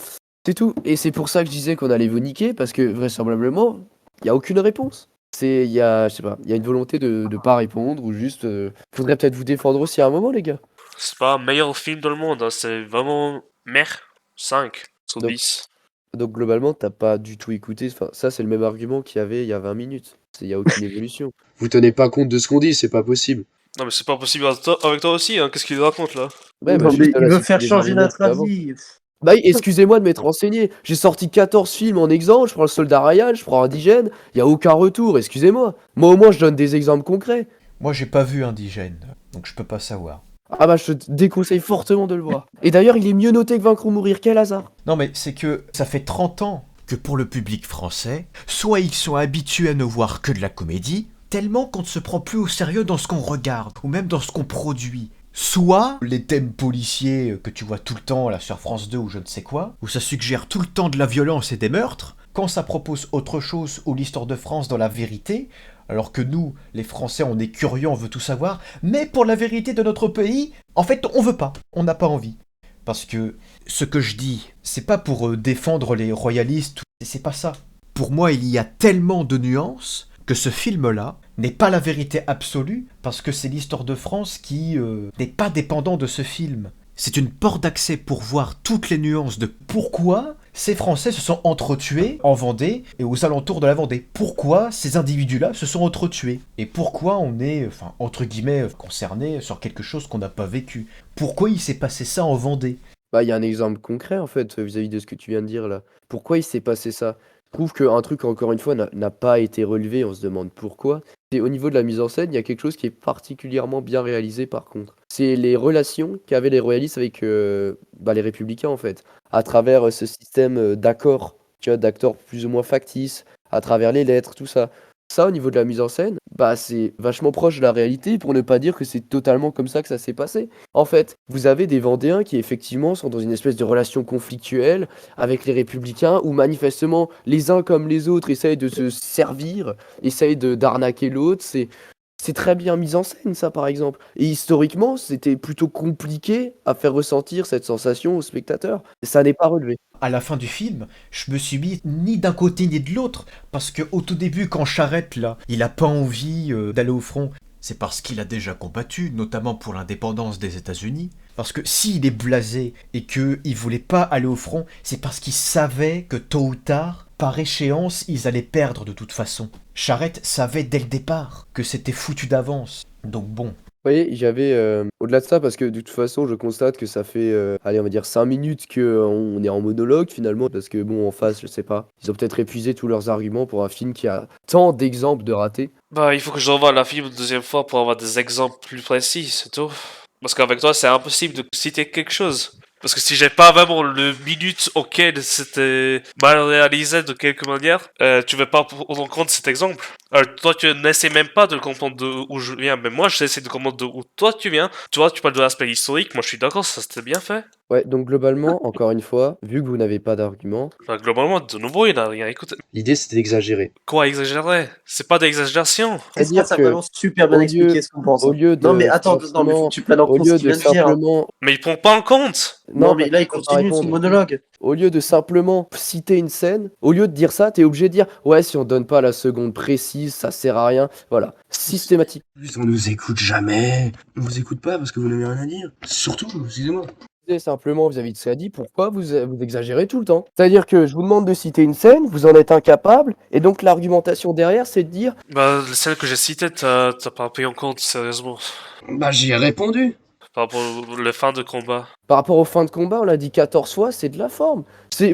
Speaker 2: C'est tout. Et c'est pour ça que je disais qu'on allait vous niquer, parce que vraisemblablement, il n'y a aucune réponse. Il y a, je sais pas, il y a une volonté de pas répondre, ou juste, faudrait peut-être vous défendre aussi à un moment, les gars.
Speaker 3: C'est pas un meilleur film dans le monde, hein, c'est vraiment mer 5 sur
Speaker 2: Donc,
Speaker 3: 10.
Speaker 2: donc globalement, t'as pas du tout écouté. Enfin, ça, c'est le même argument qu'il y avait il y a 20 minutes. Il n'y a aucune évolution.
Speaker 5: Vous tenez pas compte de ce qu'on dit, c'est pas possible.
Speaker 3: Non mais c'est pas possible avec toi aussi, hein. Qu'est-ce qu'il raconte là?
Speaker 2: Ouais, bah
Speaker 4: Non, mais
Speaker 2: juste
Speaker 4: il
Speaker 2: là,
Speaker 4: veut
Speaker 2: c'est
Speaker 4: faire
Speaker 2: des
Speaker 4: changer
Speaker 2: arguments
Speaker 4: notre
Speaker 2: qu'il y a avant.
Speaker 4: avis.
Speaker 2: Bah, excusez-moi de m'être renseigné. J'ai sorti 14 films en exemple, je prends le Soldat Ryan, je prends Indigène, il y a aucun retour, excusez-moi. Moi au moins je donne des exemples concrets.
Speaker 1: Moi, j'ai pas vu Indigène, donc je peux pas savoir.
Speaker 2: Ah bah je te déconseille fortement de le voir. Et d'ailleurs il est mieux noté que Vaincre ou Mourir, quel hasard.
Speaker 1: Non, mais c'est que ça fait 30 ans que pour le public français, soit ils sont habitués à ne voir que de la comédie, tellement qu'on ne se prend plus au sérieux dans ce qu'on regarde, ou même dans ce qu'on produit. Soit les thèmes policiers que tu vois tout le temps là sur France 2 ou je ne sais quoi, où ça suggère tout le temps de la violence et des meurtres, quand ça propose autre chose ou l'histoire de France dans la vérité, alors que nous, les Français, on est curieux, on veut tout savoir, mais pour la vérité de notre pays, en fait, on veut pas, on n'a pas envie. Parce que ce que je dis, c'est pas pour défendre les royalistes, c'est pas ça. Pour moi, il y a tellement de nuances que ce film-là n'est pas la vérité absolue, parce que c'est l'histoire de France qui n'est pas dépendant de ce film. C'est une porte d'accès pour voir toutes les nuances de pourquoi ces Français se sont entretués en Vendée et aux alentours de la Vendée. Pourquoi ces individus-là se sont entretués. Et pourquoi on est, enfin, entre guillemets, concerné sur quelque chose qu'on n'a pas vécu. Pourquoi il s'est passé ça en Vendée.
Speaker 2: Bah il y a un exemple concret en fait vis-à-vis de ce que tu viens de dire là. Pourquoi il s'est passé ça? Je trouve qu'un truc encore une fois n'a pas été relevé, on se demande pourquoi. Et au niveau de la mise en scène, il y a quelque chose qui est particulièrement bien réalisé par contre. C'est les relations qu'avaient les royalistes avec bah, les républicains en fait, à travers ce système d'accords, tu vois, d'accords plus ou moins factices, à travers les lettres, tout ça. Ça, au niveau de la mise en scène, bah c'est vachement proche de la réalité pour ne pas dire que c'est totalement comme ça que ça s'est passé. En fait, vous avez des Vendéens qui effectivement sont dans une espèce de relation conflictuelle avec les Républicains où manifestement les uns comme les autres essayent de se servir, essayent d'arnaquer l'autre. C'est très bien mis en scène ça par exemple. Et historiquement, c'était plutôt compliqué à faire ressentir cette sensation au spectateur. Ça n'est pas relevé.
Speaker 1: À la fin du film, je me suis mis ni d'un côté ni de l'autre, parce que au tout début, quand Charette, là, il a pas envie d'aller au front, c'est parce qu'il a déjà combattu, notamment pour l'indépendance des États-Unis. Parce que s'il est blasé et qu'il voulait pas aller au front, c'est parce qu'il savait que tôt ou tard, par échéance, ils allaient perdre de toute façon. Charette savait dès le départ que c'était foutu d'avance. Donc bon.
Speaker 2: Vous voyez, j'avais, au-delà de ça, parce que de toute façon, je constate que ça fait, allez, on va dire 5 minutes qu'on est en monologue finalement, parce que bon, en face, je sais pas, ils ont peut-être épuisé tous leurs arguments pour un film qui a tant d'exemples de ratés.
Speaker 3: Bah il faut que je revoie la film une deuxième fois pour avoir des exemples plus précis, c'est tout. Parce qu'avec toi c'est impossible de citer quelque chose. Parce que si j'ai pas vraiment le minute auquel c'était mal réalisé de quelque manière, tu vas pas prendre en compte cet exemple. Alors, toi, tu n'essaies même pas de comprendre d'où je viens, mais moi, j'essaie de comprendre d'où toi tu viens. Tu vois, tu parles de l'aspect historique, moi je suis d'accord, ça c'était bien fait.
Speaker 2: Ouais, donc globalement, encore une fois, vu que vous n'avez pas d'argument,
Speaker 3: Enfin, globalement, de nouveau, il n'a rien écouté.
Speaker 5: L'idée, c'était d'exagérer.
Speaker 3: Quoi exagérer? C'est pas d'exagération.
Speaker 2: c'est-à-dire
Speaker 4: Ça
Speaker 2: que
Speaker 4: vraiment super bien
Speaker 2: au lieu-
Speaker 4: expliqué ce qu'on pense.
Speaker 2: au lieu de
Speaker 4: Non mais attends, non mais faut que tu prennes en
Speaker 2: au
Speaker 4: compte ce
Speaker 2: lieu
Speaker 4: qu'il
Speaker 2: de
Speaker 4: vient de dire.
Speaker 2: simplement,
Speaker 3: Mais il prend pas en compte.
Speaker 4: Non mais là il
Speaker 2: je peux pas
Speaker 4: continue son
Speaker 2: répondre.
Speaker 4: monologue.
Speaker 2: Au lieu de simplement citer une scène, au lieu de dire ça, t'es obligé de dire ouais, si on donne pas la seconde précise, ça sert à rien. Voilà, systématique.
Speaker 5: Plus, on nous écoute jamais. On vous écoute pas parce que vous n'avez rien à dire. Surtout, excusez-moi.
Speaker 2: Simplement vis-à-vis de ce qu'a dit, pourquoi vous exagérez tout le temps? C'est-à-dire que je vous demande de citer une scène, vous en êtes incapable, et donc l'argumentation derrière, c'est de dire
Speaker 3: Bah, celle que j'ai citée, t'as pas pris en compte, sérieusement.
Speaker 5: Bah, j'y ai répondu.
Speaker 3: Par rapport aux fins de combat.
Speaker 2: par rapport aux fins de combat, on l'a dit 14 fois, c'est de la forme.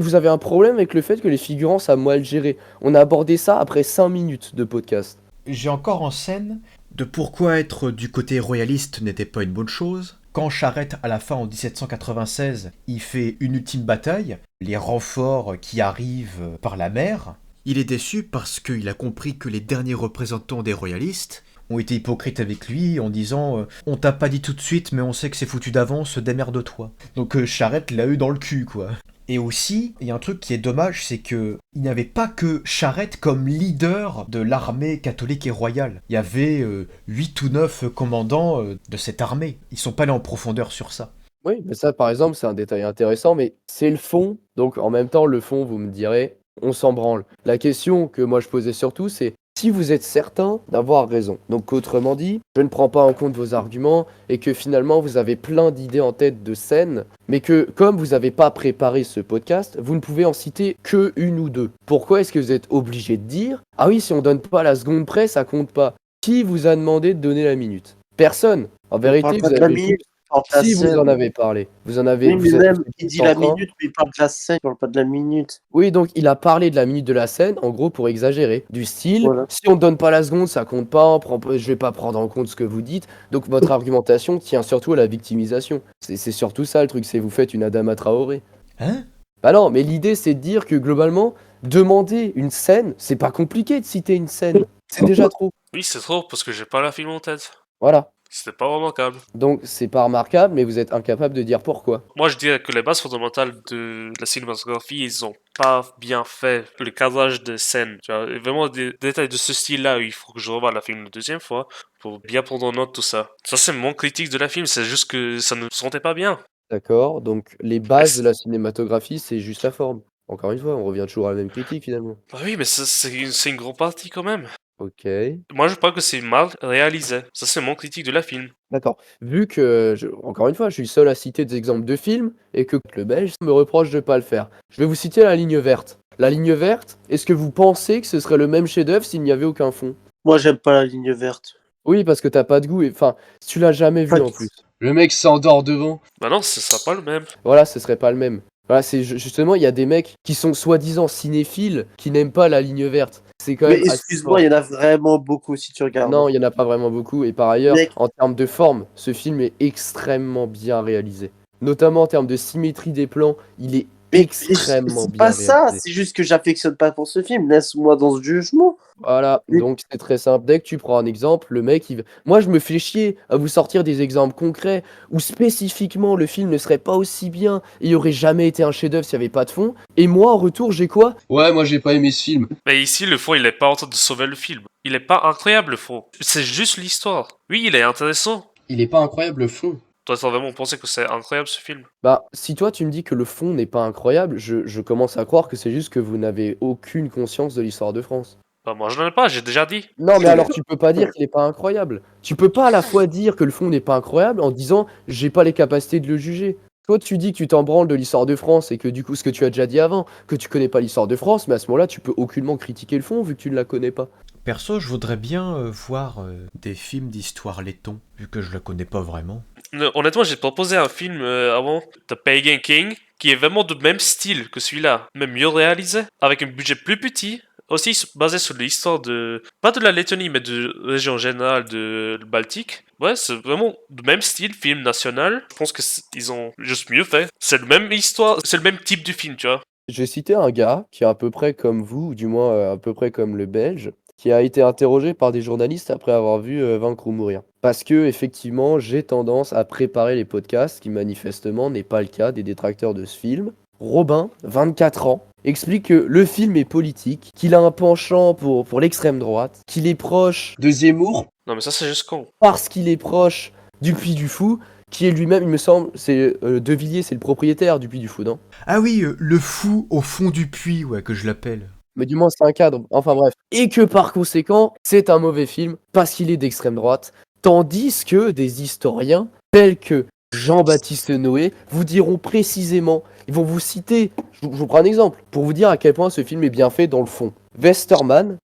Speaker 2: Vous avez un problème avec le fait que les figurants savent mal gérer. On a abordé ça après 5 minutes de podcast.
Speaker 1: J'ai encore en scène de pourquoi être du côté royaliste n'était pas une bonne chose, Quand Charette, à la fin en 1796, il fait une ultime bataille, les renforts qui arrivent par la mer, il est déçu parce qu'il a compris que les derniers représentants des royalistes ont été hypocrites avec lui en disant on t'a pas dit tout de suite mais on sait que c'est foutu d'avance, démerde-toi. Donc Charette l'a eu dans le cul quoi. Et aussi, il y a un truc qui est dommage, c'est que il n'y avait pas que Charette comme leader de l'armée catholique et royale. Il y avait 8 ou 9 commandants de cette armée. Ils sont pas allés en profondeur sur ça.
Speaker 2: Oui, mais ça, par exemple, c'est un détail intéressant, mais c'est le fond. Donc, en même temps, le fond, vous me direz, on s'en branle. La question que moi je posais surtout, c'est si vous êtes certain d'avoir raison. Donc, autrement dit, je ne prends pas en compte vos arguments et que finalement, vous avez plein d'idées en tête de scènes, mais que comme vous n'avez pas préparé ce podcast, vous ne pouvez en citer que une ou deux. Pourquoi est-ce que vous êtes obligé de dire ah oui, si on donne pas la seconde près, ça compte pas. Qui vous a demandé de donner la minute? Personne. En vérité,
Speaker 4: parle
Speaker 2: vous
Speaker 4: pas de la
Speaker 2: avez
Speaker 4: minute, il parle de la
Speaker 2: si vous
Speaker 4: scène.
Speaker 2: en avez parlé, vous en avez.
Speaker 4: Oui,
Speaker 2: vous
Speaker 4: mais
Speaker 2: êtes-
Speaker 4: même,
Speaker 2: vous
Speaker 4: il
Speaker 2: êtes
Speaker 4: dit
Speaker 2: en
Speaker 4: la
Speaker 2: train-
Speaker 4: minute, mais il parle de la scène, il parle pas de la minute.
Speaker 2: Oui, donc il a parlé de la minute de la scène, en gros pour exagérer. Du style,
Speaker 4: Voilà.
Speaker 2: si on ne donne pas la seconde, ça compte pas, je vais pas prendre en compte ce que vous dites. Donc votre argumentation tient surtout à la victimisation. C'est surtout ça le truc, c'est vous faites une Adama Traoré.
Speaker 1: Hein?
Speaker 2: Bah non, mais l'idée c'est de dire que globalement, demander une scène, c'est pas compliqué de citer une scène. C'est déjà trop.
Speaker 3: Oui, c'est trop, parce que j'ai pas la film en tête.
Speaker 2: Voilà.
Speaker 3: C'était pas remarquable.
Speaker 2: Donc c'est pas remarquable, mais vous êtes incapable de dire pourquoi.
Speaker 3: Moi, je dirais que les bases fondamentales de la cinématographie, ils ont pas bien fait le cadrage de scène. Tu vois, et vraiment des détails de ce style-là, il faut que je revoie la film une deuxième fois pour bien prendre en note tout ça. Ça, c'est mon critique de la film, c'est juste que ça ne se sentait pas bien.
Speaker 2: D'accord, donc les bases de la cinématographie, c'est juste la forme. Encore une fois, on revient toujours à la même critique finalement.
Speaker 3: Bah oui, mais c'est une grande partie quand même.
Speaker 2: Ok.
Speaker 3: Moi, je crois que c'est mal réalisé. Ça, c'est mon critique de la film.
Speaker 2: D'accord. Vu que, encore une fois, je suis le seul à citer des exemples de films et que le Belge me reproche de pas le faire. Je vais vous citer la ligne verte. La ligne verte, est-ce que vous pensez que ce serait le même chef-d'œuvre s'il n'y avait aucun fond?
Speaker 4: Moi, j'aime pas la ligne verte.
Speaker 2: Oui, parce que t'as pas de goût et enfin, si tu l'as jamais vu
Speaker 4: Pas
Speaker 2: en
Speaker 4: du-
Speaker 2: plus.
Speaker 5: Le mec s'endort devant.
Speaker 3: Bah non, ce sera pas le même.
Speaker 2: Voilà, ce serait pas le même. Voilà, c'est justement, il y a des mecs qui sont soi-disant cinéphiles qui n'aiment pas la ligne verte. C'est quand
Speaker 4: Mais
Speaker 2: même assez
Speaker 4: excuse-moi,
Speaker 2: fort.
Speaker 4: il y en a vraiment beaucoup si tu regardes.
Speaker 2: Non, il n'y en a pas vraiment beaucoup. Et par ailleurs,
Speaker 4: Mec.
Speaker 2: en termes de forme, ce film est extrêmement bien réalisé. Notamment en termes de symétrie des plans, il est
Speaker 4: Mais
Speaker 2: extrêmement
Speaker 4: c'est
Speaker 2: bien
Speaker 4: pas ça,
Speaker 2: réalisé.
Speaker 4: c'est juste que j'affectionne pas pour ce film. Laisse-moi dans ce jugement.
Speaker 2: Voilà,
Speaker 4: Oui.
Speaker 2: donc c'est très simple. Dès que tu prends un exemple, le mec, moi je me fais chier à vous sortir des exemples concrets où spécifiquement le film ne serait pas aussi bien et il aurait jamais été un chef-d'œuvre s'il n'y avait pas de fond. Et moi, en retour, j'ai quoi?
Speaker 5: Ouais, moi j'ai pas aimé ce film.
Speaker 3: Mais ici, le fond, il est pas en train de sauver le film. Il est pas incroyable, le fond. C'est juste l'histoire. Oui, il est intéressant.
Speaker 5: Il est pas incroyable le fond.
Speaker 3: Toi, t'as vraiment pensé que c'est incroyable, ce film?
Speaker 2: Bah, si toi tu me dis que le fond n'est pas incroyable, je commence à croire que c'est juste que vous n'avez aucune conscience de l'histoire de France.
Speaker 3: Bah moi, je n'en ai pas, j'ai déjà dit.
Speaker 2: Non, mais alors tu peux pas dire qu'il est pas incroyable. Tu peux pas à la fois dire que le fond n'est pas incroyable en disant j'ai pas les capacités de le juger. Toi, tu dis que tu t'en branles de l'histoire de France et que du coup, ce que tu as déjà dit avant, que tu connais pas l'histoire de France, mais à ce moment-là, tu peux aucunement critiquer le fond vu que tu ne la connais pas.
Speaker 1: Perso, je voudrais bien voir des films d'histoire laiton, vu que je le connais pas vraiment.
Speaker 3: Honnêtement, j'ai proposé un film avant, The Pagan King, qui est vraiment du même style que celui-là, même mieux réalisé, avec un budget plus petit, aussi basé sur l'histoire de, pas de la Lettonie, mais de région générale de Baltique. Ouais, c'est vraiment du même style, film national. Je pense que ils ont juste mieux fait. C'est le même histoire, c'est le même type de film, tu vois.
Speaker 2: J'ai cité un gars qui est à peu près comme vous, ou du moins à peu près comme le Belge, qui a été interrogé par des journalistes après avoir vu Vaincre ou mourir. Parce que, effectivement, j'ai tendance à préparer les podcasts, ce qui manifestement n'est pas le cas des détracteurs de ce film. Robin, 24 ans, explique que le film est politique, qu'il a un penchant pour l'extrême droite, qu'il est proche,
Speaker 5: De Zemmour.
Speaker 3: Non, mais ça, c'est juste con.
Speaker 2: parce qu'il est proche du Puy du Fou, qui est lui-même, il me semble, c'est De Villiers, c'est le propriétaire du Puy du Fou, non?
Speaker 1: Ah oui, le fou au fond du puits, ouais, que je l'appelle.
Speaker 2: Mais du moins c'est un cadre, enfin bref. Et que par conséquent, c'est un mauvais film parce qu'il est d'extrême droite. Tandis que des historiens tels que Jean-Baptiste Noé vous diront précisément, ils vont vous citer, je vous prends un exemple, pour vous dire à quel point ce film est bien fait dans le fond. Westermann,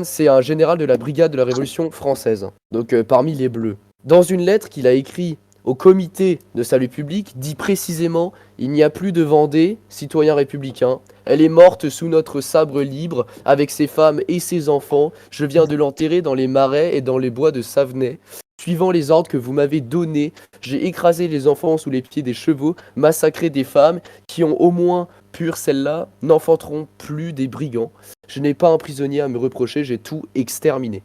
Speaker 2: c'est un général de la brigade de la Révolution française, donc parmi les Bleus. Dans une lettre qu'il a écrite au comité de salut public, dit précisément « Il n'y a plus de Vendée, citoyens républicains. Elle est morte sous notre sabre libre, avec ses femmes et ses enfants. Je viens de l'enterrer dans les marais et dans les bois de Savenay. suivant les ordres que vous m'avez donnés, j'ai écrasé les enfants sous les pieds des chevaux, massacré des femmes qui ont au moins pur celles-là, n'enfanteront plus des brigands. Je n'ai pas un prisonnier à me reprocher, j'ai tout exterminé.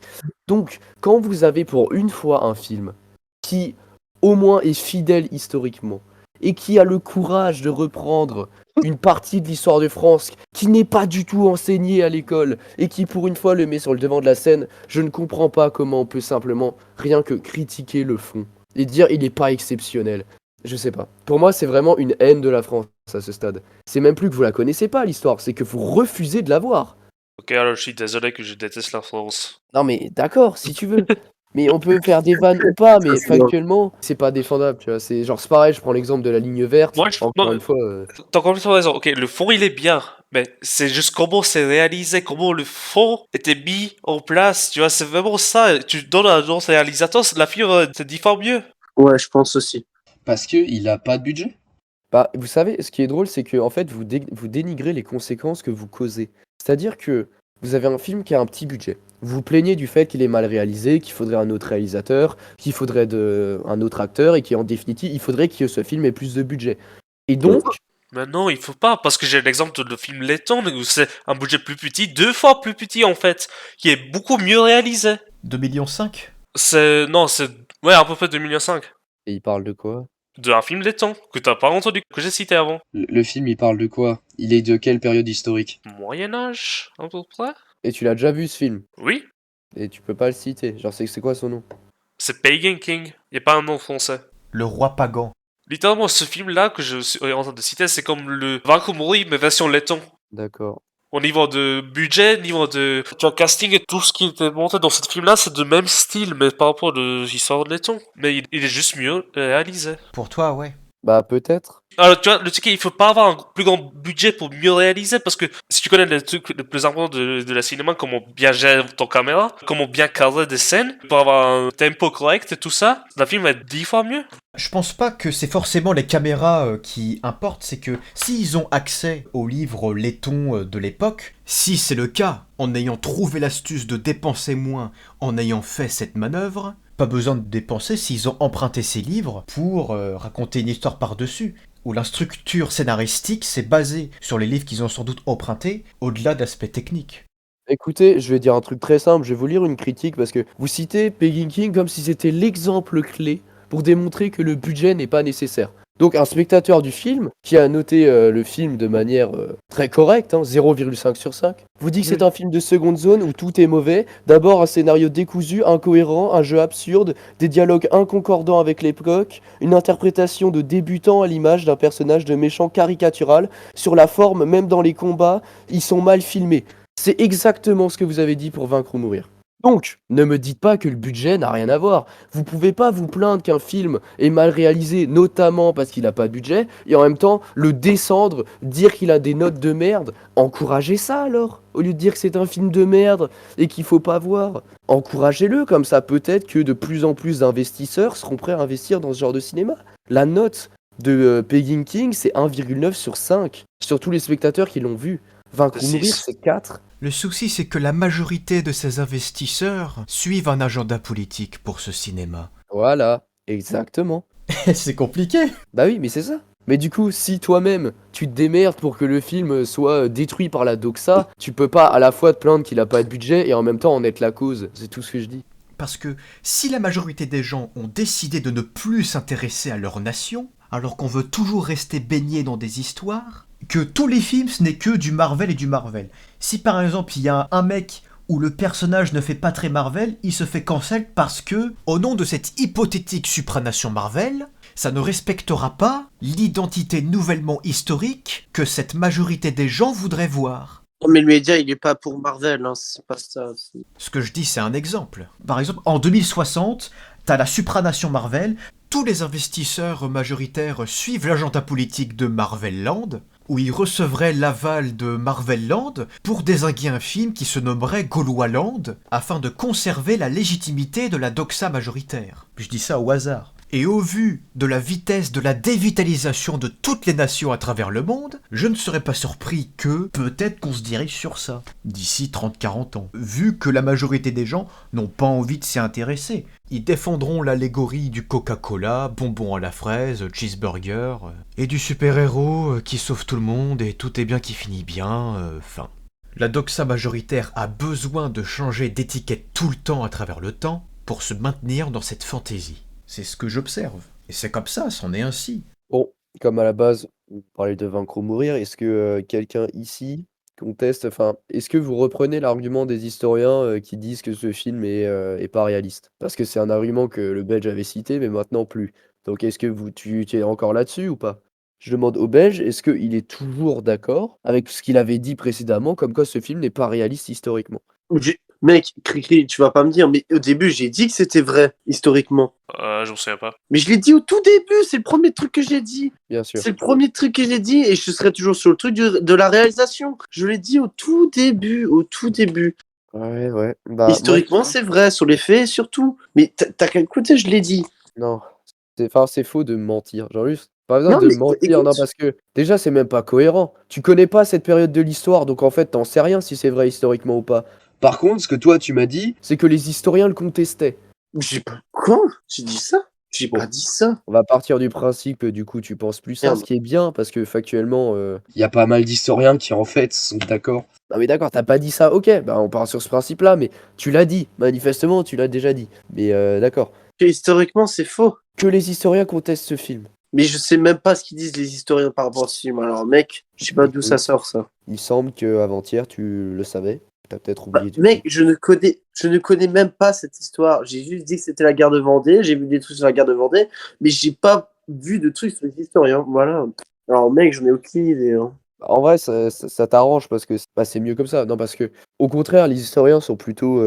Speaker 2: Donc, quand vous avez pour une fois un film qui au moins est fidèle historiquement et qui a le courage de reprendre une partie de l'histoire de France qui n'est pas du tout enseignée à l'école et qui pour une fois le met sur le devant de la scène, je ne comprends pas comment on peut simplement rien que critiquer le fond et dire il n'est pas exceptionnel. Je sais pas. Pour moi, c'est vraiment une haine de la France à ce stade. C'est même plus que vous la connaissez pas l'histoire, c'est que vous refusez de la voir.
Speaker 3: Ok, alors je suis désolé que je déteste la France.
Speaker 2: Non mais d'accord, si tu veux. Mais on peut faire des vannes ou pas, mais
Speaker 4: Ça, c'est
Speaker 2: factuellement, c'est pas défendable, tu vois. C'est genre, c'est pareil, je prends l'exemple de la ligne verte.
Speaker 3: Moi, je-
Speaker 2: Encore
Speaker 3: non,
Speaker 2: une fois,
Speaker 3: T'as complètement raison. Ok, le fond il est bien, mais c'est juste comment c'est réalisé, comment le fond était mis en place. Tu vois, c'est vraiment ça. Tu donnes un autre réalisateur, la film te dit fort mieux.
Speaker 4: Ouais, je pense aussi.
Speaker 5: Parce qu'il a pas de budget.
Speaker 2: bah, vous savez, ce qui est drôle, c'est que en fait, vous dénigrez les conséquences que vous causez. C'est-à-dire que vous avez un film qui a un petit budget. Vous vous plaignez du fait qu'il est mal réalisé, qu'il faudrait un autre réalisateur, qu'il faudrait un autre acteur, et qu'en définitive, il faudrait que ce film ait plus de budget. Et donc,
Speaker 3: Mais non, il faut pas, parce que j'ai l'exemple de le film Letton, où c'est un budget plus petit, 2 fois plus petit en fait, qui est beaucoup mieux réalisé.
Speaker 1: 2,5 millions.
Speaker 3: Non, c'est, ouais, à peu près 2,5 millions.
Speaker 2: et il parle de quoi?
Speaker 3: De un film Letton, que t'as pas entendu, que j'ai cité avant.
Speaker 5: Le film, il parle de quoi? Il est de quelle période historique?
Speaker 3: Moyen-Âge, à peu près.
Speaker 2: Et tu l'as déjà vu ce film,
Speaker 3: Oui,
Speaker 2: et tu peux pas le citer. Genre, c'est quoi son nom?
Speaker 3: c'est Pagan King, y a pas un nom français.
Speaker 1: Le roi pagan.
Speaker 3: Littéralement, ce film-là que je suis en train de citer, c'est comme le Vaincre ou mourir, mais version Letton.
Speaker 2: D'accord.
Speaker 3: Au niveau de budget, niveau de tu vois, casting et tout ce qui était monté dans ce film-là, c'est de même style, mais par rapport à l'histoire de Letton. Mais il est juste mieux réalisé.
Speaker 1: Pour toi, ouais.
Speaker 2: Bah, peut-être.
Speaker 3: Alors, tu vois, le truc, il faut pas avoir un plus grand budget pour mieux réaliser, parce que si tu connais le truc le plus important de la cinéma, comment bien gérer ton caméra, comment bien cadrer des scènes, pour avoir un tempo correct et tout ça, le film va être 10 fois mieux.
Speaker 1: Je pense pas que c'est forcément les caméras qui importent, c'est que s'ils ont accès aux livres laitons de l'époque, si c'est le cas, en ayant trouvé l'astuce de dépenser moins, en ayant fait cette manœuvre, pas besoin de dépenser s'ils ont emprunté ces livres pour raconter une histoire par-dessus, où la structure scénaristique s'est basée sur les livres qu'ils ont sans doute empruntés, au-delà d'aspects techniques.
Speaker 2: Écoutez, je vais dire un truc très simple, je vais vous lire une critique parce que vous citez Peggy King comme si c'était l'exemple clé pour démontrer que le budget n'est pas nécessaire. Donc un spectateur du film, qui a noté le film de manière très correcte, 0,5 sur 5, vous dit que c'est un film de seconde zone où tout est mauvais. D'abord un scénario décousu, incohérent, un jeu absurde, des dialogues inconcordants avec l'époque, une interprétation de débutant à l'image d'un personnage de méchant caricatural. Sur la forme, même dans les combats, ils sont mal filmés. C'est exactement ce que vous avez dit pour Vaincre ou mourir. Donc, ne me dites pas que le budget n'a rien à voir. Vous pouvez pas vous plaindre qu'un film est mal réalisé, notamment parce qu'il n'a pas de budget, et en même temps le descendre, dire qu'il a des notes de merde. Encouragez ça alors, au lieu de dire que c'est un film de merde et qu'il faut pas voir. Encouragez-le, comme ça peut-être que de plus en plus d'investisseurs seront prêts à investir dans ce genre de cinéma. La note de Peggy King, c'est 1,9 sur 5, sur tous les spectateurs qui l'ont vu. Vaincre ou mourir, c'est 4.
Speaker 1: Le souci, c'est que la majorité de ces investisseurs suivent un agenda politique pour ce cinéma.
Speaker 2: Voilà, exactement.
Speaker 1: C'est compliqué.
Speaker 2: Bah oui, mais c'est ça. Mais du coup, si toi-même, tu te démerdes pour que le film soit détruit par la doxa, tu peux pas à la fois te plaindre qu'il a pas de budget et en même temps en être la cause. C'est tout ce que je dis.
Speaker 1: Parce que si la majorité des gens ont décidé de ne plus s'intéresser à leur nation, alors qu'on veut toujours rester baigné dans des histoires, que tous les films ce n'est que du Marvel et du Marvel. Si par exemple il y a un mec où le personnage ne fait pas très Marvel, il se fait cancel parce que, au nom de cette hypothétique supranation Marvel, ça ne respectera pas l'identité nouvellement historique que cette majorité des gens voudraient voir.
Speaker 4: Non, mais le média, il est pas pour Marvel, c'est pas ça.
Speaker 1: Ce que je dis, c'est un exemple. Par exemple, en 2060, t'as la supranation Marvel, tous les investisseurs majoritaires suivent l'agenda politique de Marvel Land, où ils recevraient l'aval de Marvel Land pour dézinguer un film qui se nommerait Gaulois Land, afin de conserver la légitimité de la doxa majoritaire. Je dis ça au hasard. Et au vu de la vitesse de la dévitalisation de toutes les nations à travers le monde, je ne serais pas surpris que peut-être qu'on se dirige sur ça, d'ici 30-40 ans, vu que la majorité des gens n'ont pas envie de s'y intéresser. Ils défendront l'allégorie du Coca-Cola, bonbon à la fraise, cheeseburger, et du super-héros qui sauve tout le monde et tout est bien qui finit bien, fin. La doxa majoritaire a besoin de changer d'étiquette tout le temps à travers le temps pour se maintenir dans cette fantaisie. C'est ce que j'observe. Et c'est comme ça, c'en est ainsi.
Speaker 2: Bon, comme à la base, vous parlez de vaincre ou mourir, est-ce que quelqu'un ici conteste, enfin, est-ce que vous reprenez l'argument des historiens qui disent que ce film est pas réaliste? Parce que c'est un argument que le Belge avait cité, mais maintenant plus. Donc est-ce que tu es encore là-dessus ou pas? Je demande au Belge, est-ce qu'il est toujours d'accord avec ce qu'il avait dit précédemment, comme quoi ce film n'est pas réaliste historiquement?
Speaker 4: Mec, Cricri, tu vas pas me dire, mais au début, j'ai dit que c'était vrai, historiquement.
Speaker 3: Je m'en souviens pas.
Speaker 4: Mais je l'ai dit au tout début, c'est le premier truc que j'ai dit.
Speaker 2: Bien sûr.
Speaker 4: C'est le premier truc que j'ai dit et je serai toujours sur le truc de la réalisation. Je l'ai dit au tout début, au tout début.
Speaker 2: Ouais, ouais. Bah,
Speaker 4: Historiquement,
Speaker 2: moi,
Speaker 4: c'est vrai, sur les faits surtout. Mais t'as qu'à écouter, je l'ai dit.
Speaker 2: non, c'est faux de mentir. Genre juste, pas besoin
Speaker 4: Non,
Speaker 2: de
Speaker 4: mais
Speaker 2: mentir, non,
Speaker 4: écoute,
Speaker 2: parce que déjà, c'est même pas cohérent. Tu connais pas cette période de l'histoire, donc en fait, t'en sais rien si c'est vrai historiquement ou pas.
Speaker 5: Par contre, ce que toi tu m'as dit,
Speaker 2: C'est que les historiens le contestaient.
Speaker 4: j'ai pas. Quoi? J'ai dit ça? J'ai
Speaker 2: Bon,
Speaker 4: pas dit ça.
Speaker 2: on va partir du principe que du coup, tu penses plus ça,
Speaker 4: Merde.
Speaker 2: ce qui est bien, parce que factuellement.
Speaker 5: il y a pas mal d'historiens qui en fait sont d'accord.
Speaker 2: Non, mais d'accord, t'as pas dit ça, ok, bah on part sur ce principe-là, mais tu l'as dit, manifestement, tu l'as déjà dit. Mais d'accord.
Speaker 4: Que historiquement, c'est faux.
Speaker 2: Que les historiens contestent ce film.
Speaker 4: Mais je sais même pas ce qu'ils disent les historiens par rapport à ce film. Alors, mec, je sais pas d'où ça sort, ça.
Speaker 2: Il semble que avant-hier, tu le savais. T'as peut-être
Speaker 4: Bah,
Speaker 2: oublié.
Speaker 4: mec, je ne connais même pas cette histoire. J'ai juste dit que c'était la guerre de Vendée. J'ai vu des trucs sur la guerre de Vendée, mais j'ai pas vu de trucs sur les historiens. Voilà. Alors, mec, j'en ai aucune idée. Hein.
Speaker 2: En vrai, ça t'arrange parce que c'est mieux comme ça. Non, parce que, au contraire, les historiens sont plutôt,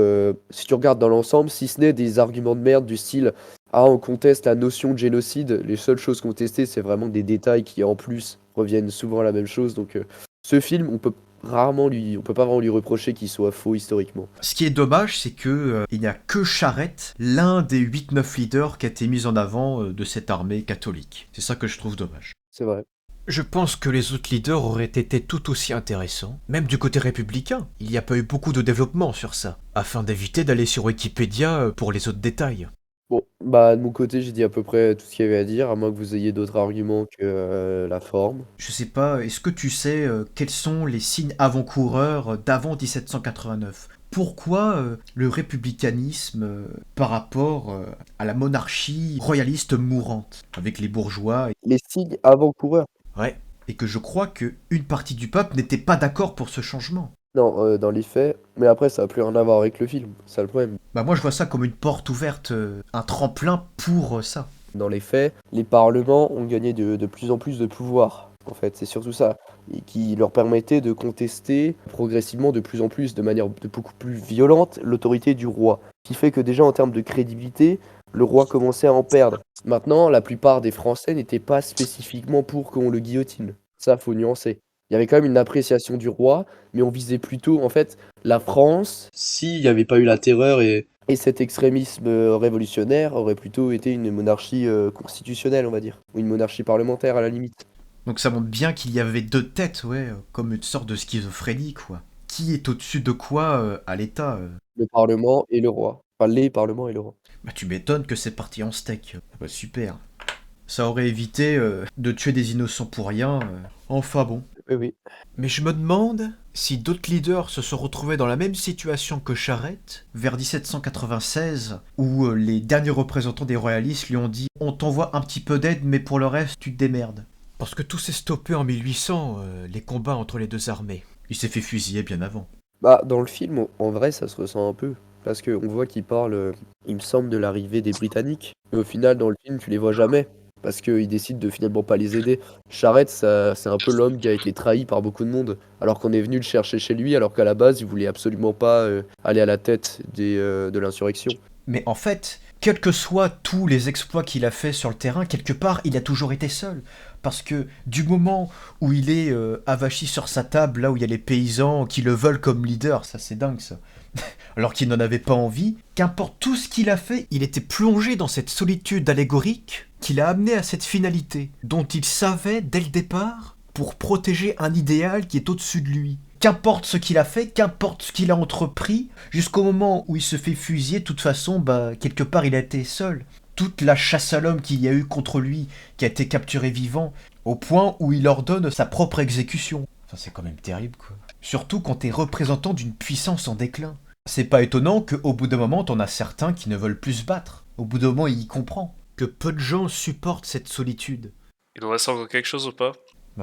Speaker 2: si tu regardes dans l'ensemble, si ce n'est des arguments de merde du style ah, on conteste la notion de génocide, les seules choses contestées, c'est vraiment des détails qui, en plus, reviennent souvent à la même chose. Donc, ce film, on peut pas vraiment lui reprocher qu'il soit faux historiquement.
Speaker 1: Ce qui est dommage, c'est que il n'y a que Charette, l'un des 8-9 leaders qui a été mis en avant de cette armée catholique. C'est ça que je trouve dommage.
Speaker 2: C'est vrai.
Speaker 1: Je pense que les autres leaders auraient été tout aussi intéressants, même du côté républicain. Il n'y a pas eu beaucoup de développement sur ça, afin d'éviter d'aller sur Wikipédia pour les autres détails.
Speaker 2: Bon, bah, de mon côté, j'ai dit à peu près tout ce qu'il y avait à dire, à moins que vous ayez d'autres arguments que la forme.
Speaker 1: Je sais pas, est-ce que tu sais quels sont les signes avant-coureurs d'avant 1789 ? Pourquoi le républicanisme par rapport à la monarchie royaliste mourante, avec les bourgeois
Speaker 2: Les signes avant-coureurs.
Speaker 1: Ouais, et que je crois qu'une partie du peuple n'était pas d'accord pour ce changement.
Speaker 2: Non, dans les faits, mais après, ça n'a plus rien à voir avec le film, c'est ça le problème.
Speaker 1: Bah moi je vois ça comme une porte ouverte, un tremplin pour ça.
Speaker 2: Dans les faits, les parlements ont gagné de plus en plus de pouvoir. En fait, c'est surtout ça. Et qui leur permettait de contester progressivement de plus en plus, de manière beaucoup plus violente, l'autorité du roi. Ce qui fait que déjà en termes de crédibilité, le roi commençait à en perdre. Maintenant, la plupart des Français n'étaient pas spécifiquement pour qu'on le guillotine. Ça, faut nuancer. Il y avait quand même une appréciation du roi, mais on visait plutôt, en fait, la France.
Speaker 5: S'il n'y avait pas eu la terreur et
Speaker 2: Et cet extrémisme révolutionnaire aurait plutôt été une monarchie constitutionnelle, on va dire. Ou une monarchie parlementaire, à la limite.
Speaker 1: Donc ça montre bien qu'il y avait deux têtes, ouais, comme une sorte de schizophrénie, quoi. Qui est au-dessus de quoi à l'État
Speaker 2: Le Parlement et le roi. Enfin, les parlements et le roi.
Speaker 1: Bah tu m'étonnes que c'est parti en steak. Ah bah super. Ça aurait évité de tuer des innocents pour rien. Enfin bon.
Speaker 2: Oui, oui.
Speaker 1: Mais je me demande si d'autres leaders se sont retrouvés dans la même situation que Charette, vers 1796, où les derniers représentants des royalistes lui ont dit « On t'envoie un petit peu d'aide, mais pour le reste, tu te démerdes ». Parce que tout s'est stoppé en 1800, les combats entre les deux armées. Il s'est fait fusiller bien avant.
Speaker 2: Bah, dans le film, en vrai, ça se ressent un peu. Parce qu'on voit qu'il parle, il me semble, de l'arrivée des Britanniques. Mais au final, dans le film, tu les vois jamais. Parce qu'ils décident de finalement pas les aider. Charette, c'est un peu l'homme qui a été trahi par beaucoup de monde. Alors qu'on est venu le chercher chez lui, alors qu'à la base, il voulait absolument pas aller à la tête de l'insurrection.
Speaker 1: Mais en fait, quels que soient tous les exploits qu'il a fait sur le terrain, quelque part, il a toujours été seul. Parce que du moment où il est avachi sur sa table, là où il y a les paysans qui le veulent comme leader, ça c'est dingue ça. alors qu'il n'en avait pas envie, qu'importe tout ce qu'il a fait, il était plongé dans cette solitude allégorique qui l'a amené à cette finalité, dont il savait dès le départ, pour protéger un idéal qui est au-dessus de lui. Qu'importe ce qu'il a fait, qu'importe ce qu'il a entrepris, jusqu'au moment où il se fait fusiller, de toute façon, quelque part il a été seul. Toute la chasse à l'homme qu'il y a eu contre lui, qui a été capturé vivant, au point où il ordonne sa propre exécution. Enfin, c'est quand même terrible, quoi. Surtout quand t'es représentant d'une puissance en déclin. C'est pas étonnant qu'au bout d'un moment, t'en as certains qui ne veulent plus se battre. Au bout d'un moment, il y comprend que peu de gens supportent cette solitude.
Speaker 3: Il nous reste encore quelque chose ou pas?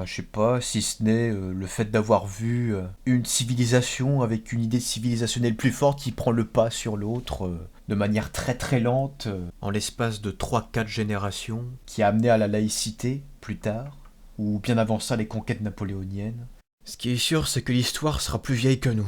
Speaker 1: Je sais pas, si ce n'est le fait d'avoir vu une civilisation avec une idée civilisationnelle plus forte qui prend le pas sur l'autre de manière très très lente, en l'espace de 3-4 générations, qui a amené à la laïcité plus tard, ou bien avant ça les conquêtes napoléoniennes. Ce qui est sûr, c'est que l'histoire sera plus vieille que nous.